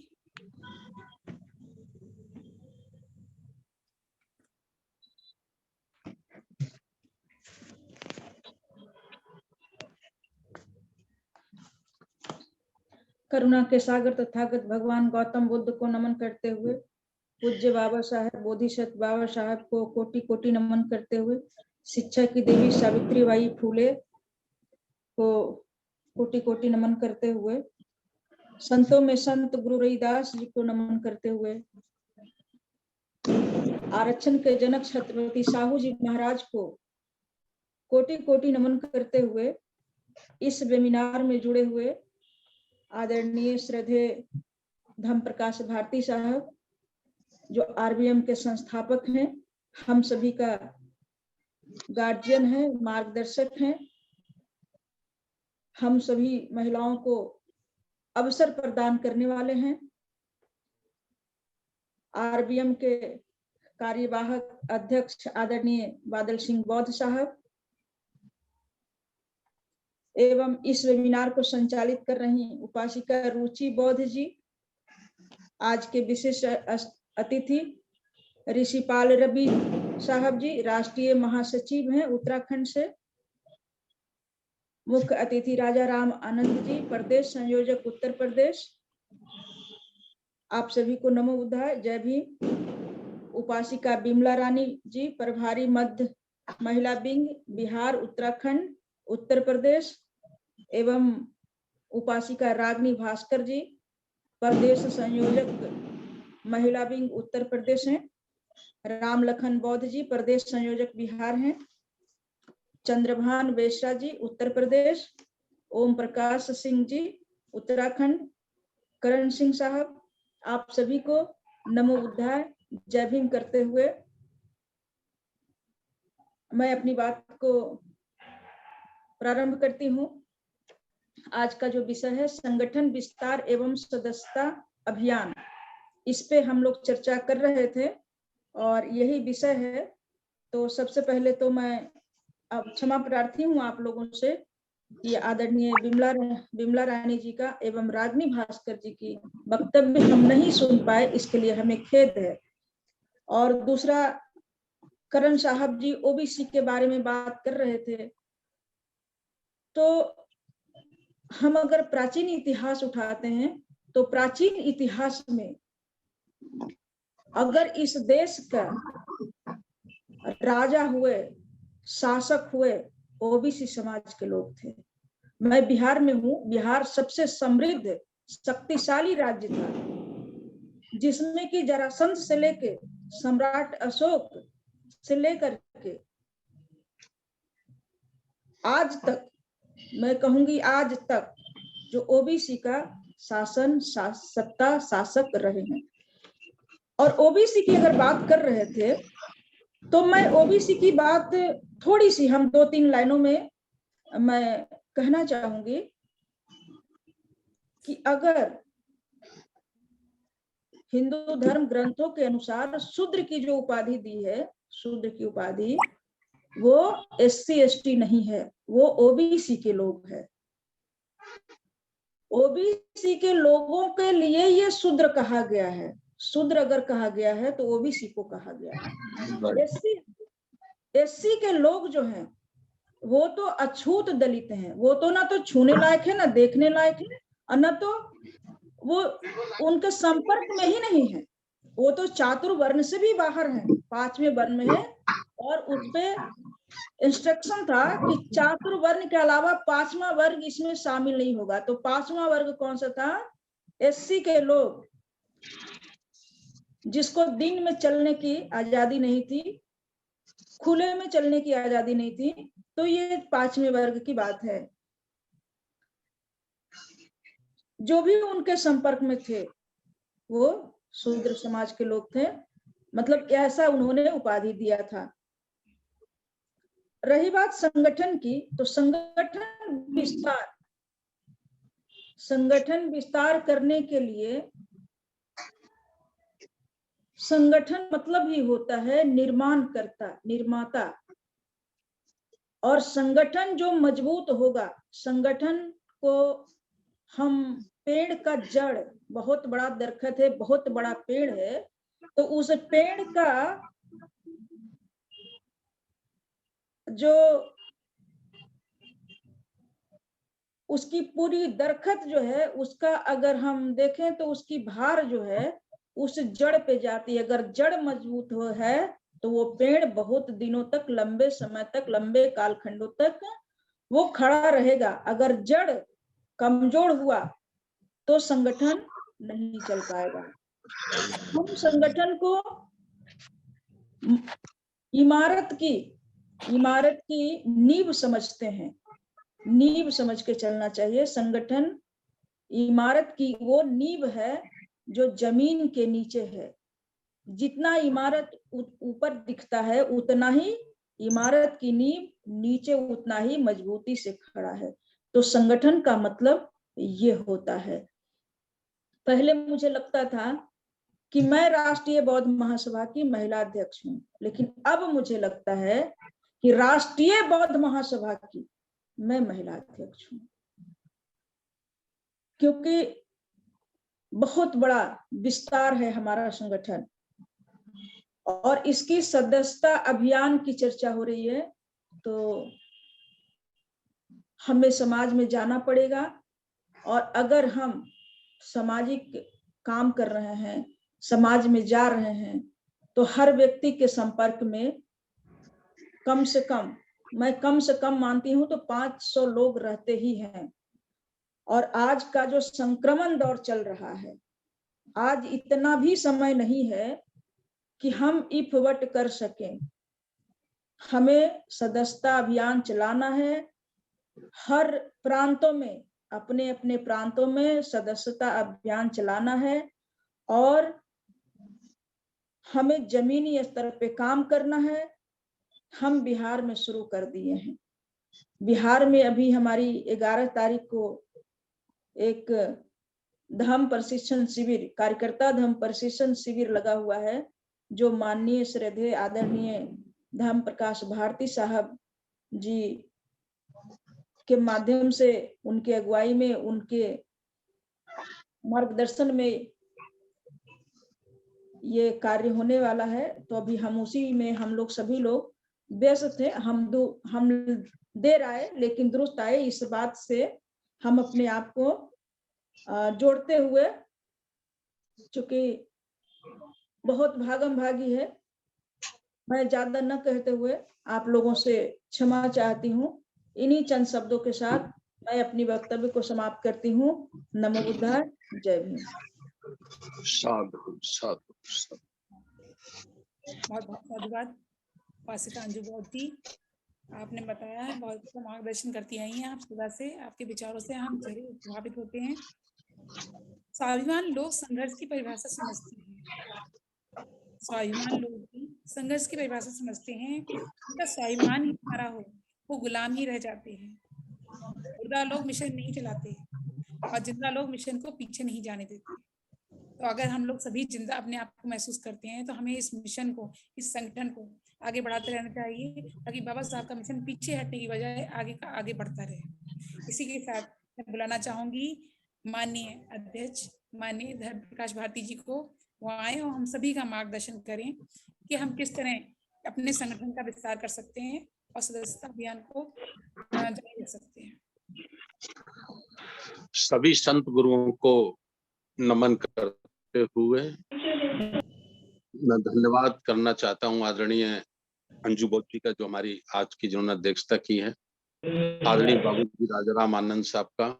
करुणा के सागर तथागत भगवान गौतम बुद्ध को नमन करते हुए, पूज्य बाबा साहेब बोधिसत्व बाबा साहेब को कोटि कोटि नमन करते हुए, शिक्षा की देवी सावित्रीबाई फूले को कोटि कोटि नमन करते हुए, संतों में संत गुरु रविदास जी को नमन करते हुए, आरक्षण के जनक छत्रपति साहू जी महाराज को कोटि कोटि नमन करते हुए, इस वेबिनार में जुड़े हुए आदरणीय श्रद्धेय धर्म प्रकाश भारती साहब जो आरबीएम के संस्थापक हैं, हम सभी का गार्जियन है, मार्गदर्शक हैं, हम सभी महिलाओं को अवसर प्रदान करने वाले हैं। आरबीएम के कार्यवाहक अध्यक्ष आदरणीय बादल सिंह बौद्ध साहब एवं इस वेबिनार को संचालित कर रही उपासिका रुचि बौद्ध जी, आज के विशेष अतिथि ऋषिपाल रवि साहब जी, राष्ट्रीय महासचिव हैं उत्तराखंड से, मुख्य अतिथि राजा राम आनंद जी, प्रदेश संयोजक उत्तर प्रदेश, आप सभी को नमो बुद्धाय, जय भीम। उपासिका बिमला रानी जी, प्रभारी मध्य महिला विंग बिहार उत्तराखंड उत्तर प्रदेश, एवं उपासिका रागनी भास्कर जी, प्रदेश संयोजक महिला विंग उत्तर प्रदेश हैं। रामलखन बौद्ध जी, प्रदेश संयोजक बिहार हैं। चंद्रभान बेसरा जी, उत्तर प्रदेश। ओम प्रकाश सिंह जी, उत्तराखंड। करण सिंह साहब, आप सभी को नमो बुद्धाय, जय भीम करते हुए मैं अपनी बात को प्रारंभ करती हूँ। आज का जो विषय है संगठन विस्तार एवं सदस्यता अभियान, इस पे हम लोग चर्चा कर रहे थे और यही विषय है तो सबसे पहले तो मैं अब क्षमा प्रार्थी हूँ आप लोगों से कि आदरणीय विमला रानी जी का एवं रागिनी भास्कर जी की वक्तव्य हम नहीं सुन पाए, इसके लिए हमें खेद है। और दूसरा, करण साहब जी ओबीसी के बारे में बात कर रहे थे, तो हम अगर प्राचीन इतिहास उठाते हैं तो प्राचीन इतिहास में अगर इस देश का राजा हुए, शासक हुए, ओबीसी समाज के लोग थे। मैं बिहार में हूँ, बिहार सबसे समृद्ध शक्तिशाली राज्य था, जिसमें कि जरासंध से लेके सम्राट अशोक से लेकर के आज तक, मैं कहूंगी आज तक, जो ओबीसी का शासन सत्ता शासक रहे हैं। और ओबीसी की अगर बात कर रहे थे तो मैं ओबीसी की बात थोड़ी सी हम 2-3 लाइनों में मैं कहना चाहूंगी कि अगर हिंदू धर्म ग्रंथों के अनुसार शूद्र की जो उपाधि दी है, शूद्र की उपाधि, वो SC ST नहीं है, वो ओबीसी के लोग है। ओबीसी के लोगों के लिए ये शूद्र कहा गया है। शूद्र अगर कहा गया है तो ओबीसी को कहा गया है। SC के लोग जो हैं वो तो अछूत दलित हैं, वो तो ना तो छूने लायक है, ना देखने लायक है, और ना तो वो उनके संपर्क में ही नहीं है। वो तो चातुर्वर्ण से भी बाहर है, 5वें वर्ण में है, और उसपे इंस्ट्रक्शन था कि चातुर्वर्ण के अलावा 5वां वर्ग इसमें शामिल नहीं होगा। तो 5वां वर्ग कौन सा था? SC के लोग, जिसको दिन में चलने की आजादी नहीं थी, खुले में चलने की आजादी नहीं थी। तो ये 5वें वर्ग की बात है। जो भी उनके संपर्क में थे वो शूद्र समाज के लोग थे, मतलब ऐसा उन्होंने उपाधि दिया था। रही बात संगठन की, तो संगठन विस्तार करने के लिए संगठन मतलब ही होता है निर्माणकर्ता, निर्माता। और संगठन जो मजबूत होगा, संगठन को हम पेड़ का जड़, बहुत बड़ा दरख्त है, बहुत बड़ा पेड़ है, तो उस पेड़ का जो उसकी पूरी दरख्त जो है, उसका अगर हम देखें तो उसकी भार जो है उस जड़ पे जाती है। अगर जड़ मजबूत हो है तो वो पेड़ बहुत दिनों तक, लंबे समय तक, लंबे कालखंडों तक वो खड़ा रहेगा। अगर जड़ कमजोर हुआ तो संगठन नहीं चल पाएगा। हम संगठन को इमारत की नींव समझते हैं, नींव समझ के चलना चाहिए। संगठन इमारत की वो नींव है जो जमीन के नीचे है। जितना इमारत ऊपर दिखता है उतना ही इमारत की नींव नीचे उतना ही मजबूती से खड़ा है। तो संगठन का मतलब ये होता है। पहले मुझे लगता था कि मैं राष्ट्रीय बौद्ध महासभा की महिला अध्यक्ष हूँ, लेकिन अब मुझे लगता है कि राष्ट्रीय बौद्ध महासभा की मैं महिला अध्यक्ष हूँ, क्योंकि बहुत बड़ा विस्तार है हमारा संगठन और इसकी सदस्यता अभियान की चर्चा हो रही है। तो हमें समाज में जाना पड़ेगा, और अगर हम सामाजिक काम कर रहे हैं, समाज में जा रहे हैं, तो हर व्यक्ति के संपर्क में कम से कम, मैं कम से कम मानती हूं तो 500 लोग रहते ही हैं। और आज का जो संक्रमण दौर चल रहा है, आज इतना भी समय नहीं है कि हम इफवट कर सकें। हमें सदस्यता अभियान चलाना है। हर प्रांतों में, अपने अपने प्रांतों में सदस्यता अभियान चलाना है, और हमें जमीनी स्तर पे काम करना है। हम बिहार में शुरू कर दिए हैं। बिहार में अभी हमारी 11 तारीख को एक धम्म प्रशिक्षण शिविर, कार्यकर्ता धम्म प्रशिक्षण शिविर लगा हुआ है, जो माननीय श्रद्धेय आदरणीय धर्म प्रकाश भारती साहब जी के माध्यम से, उनके अगुवाई में, उनके मार्गदर्शन में ये कार्य होने वाला है। तो अभी हम उसी में हम लोग सभी लोग व्यस्त थे। हम देर आए लेकिन दुरुस्त आए, इस बात से हम अपने आप को जोड़ते हुए, चूंकि बहुत भागम भागी है, मैं ज्यादा न कहते हुए आप लोगों से क्षमा चाहती हूँ। इन्हीं चंद शब्दों के साथ मैं अपनी वक्तव्य को समाप्त करती हूँ। नमो बुद्धाय, जय भीम। साधु साधु साधु। बहुत बहुत धन्यवाद उपासिका अंजू बौद्ध जी, आपने बताया है, बहुत अच्छा मार्गदर्शन करती आई हैं आप सदा से। आपके विचारों से हम जरूर प्रभावित होते हैं। स्वाभिमान लोग संघर्ष की परिभाषा समझते हैं। स्वाभिमान लोग भी संघर्ष की परिभाषा समझते हैं। उनका स्वाभिमान ही हमारा हो, वो गुलाम ही रह जाते हैं। मुर्दा लोग मिशन नहीं चलाते और जिंदा लोग मिशन को पीछे नहीं जाने देते। तो अगर हम लोग सभी जिंदा अपने आप को महसूस करते हैं तो हमें इस मिशन को, इस संगठन को आगे बढ़ाते रहना चाहिए, ताकि बाबा साहब का मिशन पीछे हटने की बजाय आगे का आगे बढ़ता रहे। इसी के साथ मैं बुलाना चाहूंगी माननीय अध्यक्ष, माननीय धर्म प्रकाश भारती जी को, वो आए और हम सभी का मार्गदर्शन करें कि हम किस तरह अपने संगठन का विस्तार कर सकते हैं और सदस्यता अभियान को जारी रख सकते हैं। सभी संत गुरुओं को नमन करते हुए मैं धन्यवाद करना चाहता हूँ आदरणीय अंजू बौद्ध जी का, जो हमारी आज की जिन्होंने अध्यक्षता की है, आदरणीय बाबूजी राजाराम आनंद साहब का,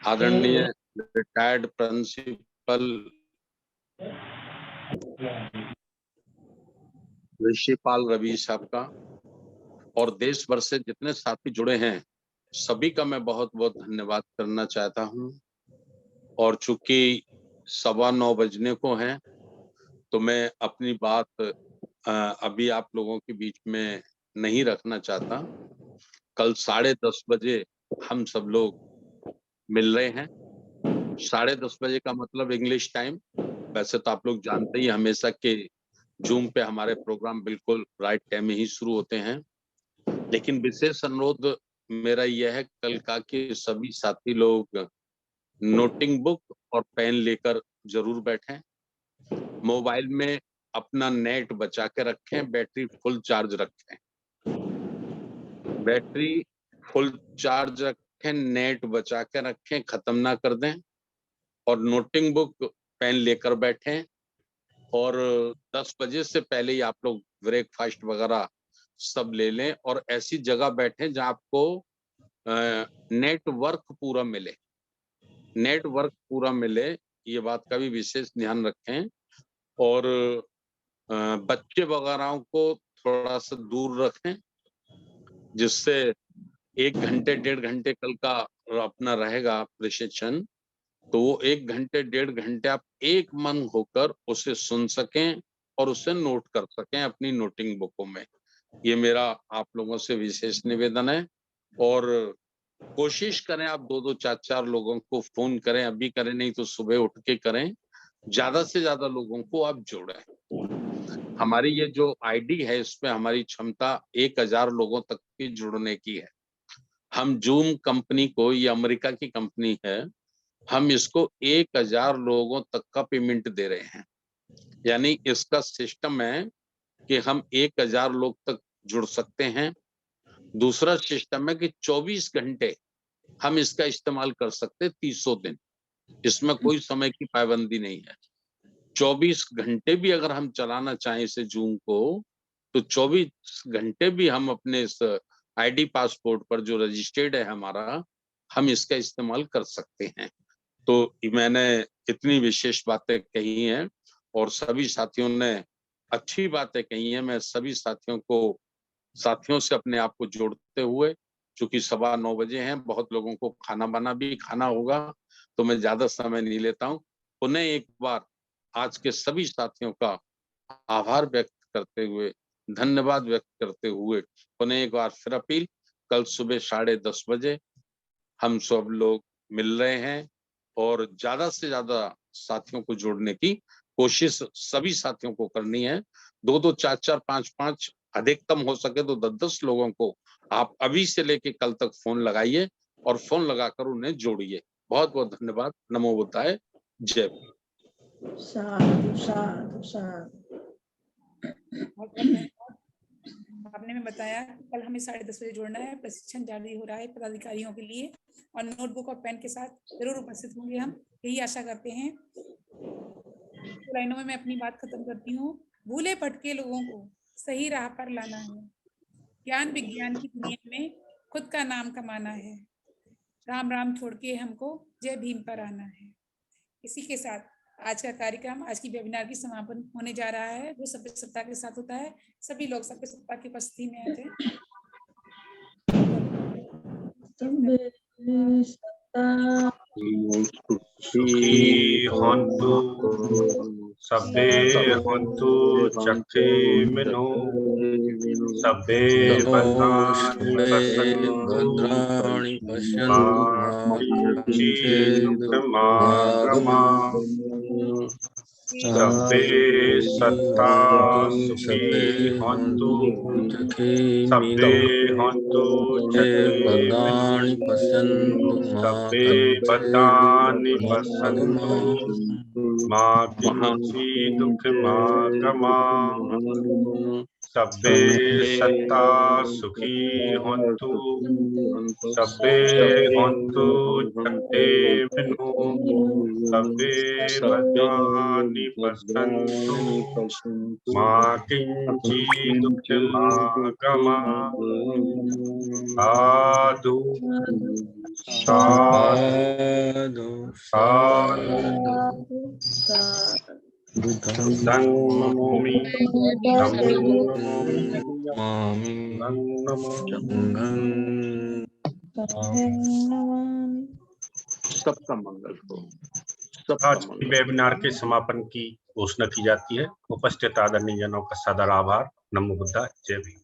आदरणीय रिटायर्ड प्रिंसिपल ऋषिपाल रवि साहब का, और देश भर से जितने साथी जुड़े हैं सभी का मैं बहुत बहुत धन्यवाद करना चाहता हूँ। और चूंकि 9:15 बजने को है तो मैं अपनी बात अभी आप लोगों के बीच में नहीं रखना चाहता। कल 10:30 बजे हम सब लोग मिल रहे हैं। 10:30 बजे का मतलब इंग्लिश टाइम, वैसे तो आप लोग जानते ही हमेशा के जूम पे हमारे प्रोग्राम बिल्कुल राइट टाइम में ही शुरू होते हैं, लेकिन विशेष अनुरोध मेरा यह है कल का कि सभी साथी लोग नोटिंग बुक और पेन लेकर जरूर बैठें। मोबाइल में अपना नेट बचा के रखें, बैटरी फुल चार्ज रखें, बैटरी फुल चार्ज रखें, नेट बचा के रखें, खत्म ना कर दें, और नोटिंग बुक पेन लेकर बैठें। और 10 बजे से पहले ही आप लोग ब्रेकफास्ट वगैरह सब ले लें और ऐसी जगह बैठें जहां आपको नेटवर्क पूरा मिले, नेटवर्क पूरा मिले, ये बात का भी विशेष ध्यान रखें। और बच्चे वगैरह को थोड़ा सा दूर रखें, जिससे 1 घंटे 1.5 घंटे कल का अपना रहेगा प्रशिक्षण, तो वो 1 घंटे 1.5 घंटे आप एक मन होकर उसे सुन सकें और उसे नोट कर सकें अपनी नोटिंग बुकों में। ये मेरा आप लोगों से विशेष निवेदन है। और कोशिश करें आप 2-2 4-4 लोगों को फोन करें, अभी करें नहीं तो सुबह उठ के करें, ज्यादा से ज्यादा लोगों को आप जोड़ें। हमारी ये जो आईडी है इसमें हमारी क्षमता 1000 लोगों तक की जुड़ने की है। हम जूम कंपनी को, ये अमेरिका की कंपनी है, हम इसको 1000 लोगों तक का पेमेंट दे रहे हैं। यानी इसका सिस्टम है कि हम 1000 लोग तक जुड़ सकते हैं। दूसरा सिस्टम है कि 24 घंटे हम इसका इस्तेमाल कर सकते, 300 दिन, इसमें कोई समय की पाबंदी नहीं है। 24 घंटे भी अगर हम चलाना चाहें इसे जूम को, तो 24 घंटे भी हम अपने इस आईडी पासपोर्ट पर जो रजिस्टर्ड है हमारा, हम इसका इस्तेमाल कर सकते हैं। तो मैंने इतनी विशेष बातें कही हैं और सभी साथियों ने अच्छी बातें कही हैं। मैं सभी साथियों से अपने आप को जोड़ते हुए, चूंकि 9:15 बजे हैं, बहुत लोगों को खाना बना भी खाना होगा, तो मैं ज्यादा समय नहीं लेता हूँ। पुनः एक बार आज के सभी साथियों का आभार व्यक्त करते हुए, धन्यवाद व्यक्त करते हुए, पुनः एक बार फिर अपील, कल सुबह 10:30 बजे हम सब लोग मिल रहे हैं और ज्यादा से ज्यादा साथियों को जोड़ने की कोशिश सभी साथियों को करनी है। 2-2 4-4 5-5 अधिकतम हो सके तो 10-10 लोगों को आप अभी से लेके कल तक फोन लगाइए और फोन लगाकर उन्हें जोड़िए। बहुत बहुत धन्यवाद। नमो बुद्धाय। जय भीम। साधु साधु साधु। बहुत बहुत धन्यवाद। आपने हमें बताया कि कल हमें 10:30 बजे जुड़ना है। प्रशिक्षण जारी हो रहा है पदाधिकारियों के लिए और नोटबुक और पेन के साथ जरूर उपस्थित होंगे। हम यही आशा करते हैं। लाइनों में मैं अपनी बात खत्म करती हूँ। भूले भटके लोगों को सही राह पर लाना है। ज्ञान विज्ञान की दुनिया में खुद का नाम कमाना है। राम राम छोड़ के हमको जय भीम पर आना है। इसी के साथ आज का कार्यक्रम, आज की वेबिनार की समापन होने जा रहा है, जो सभ्य सत्ता के साथ होता है। सभी लोग सभ्य सत्ता की उपस्थिति में आ जाए। सुखी हन्तु सब्बे हन्तु चक्षिमिनो सब्बे भद्राणि पश्यन्तु मा सब्बे सत्ता सुखी हन्तु सब्बे हन्तु चक्षिमिनो सब्बे भद्राणि पश्यन्तु मा किञ्चित् दुःखमागमात् सब्बे सत्ता सुखी हन्तु सब्बे हन्तु चक्षिमिनो सब्बे भद्राणि पश्यन्तु मा किञ्चित् दुःखमागमात् साधु साधु साधु बुद्धं नमामि सबका मंगल हो। आज की वेबिनार के समापन की घोषणा की जाती है। उपस्थित आदरणीय जनों का सदर आभार। नमो बुद्धाय। जय भीम।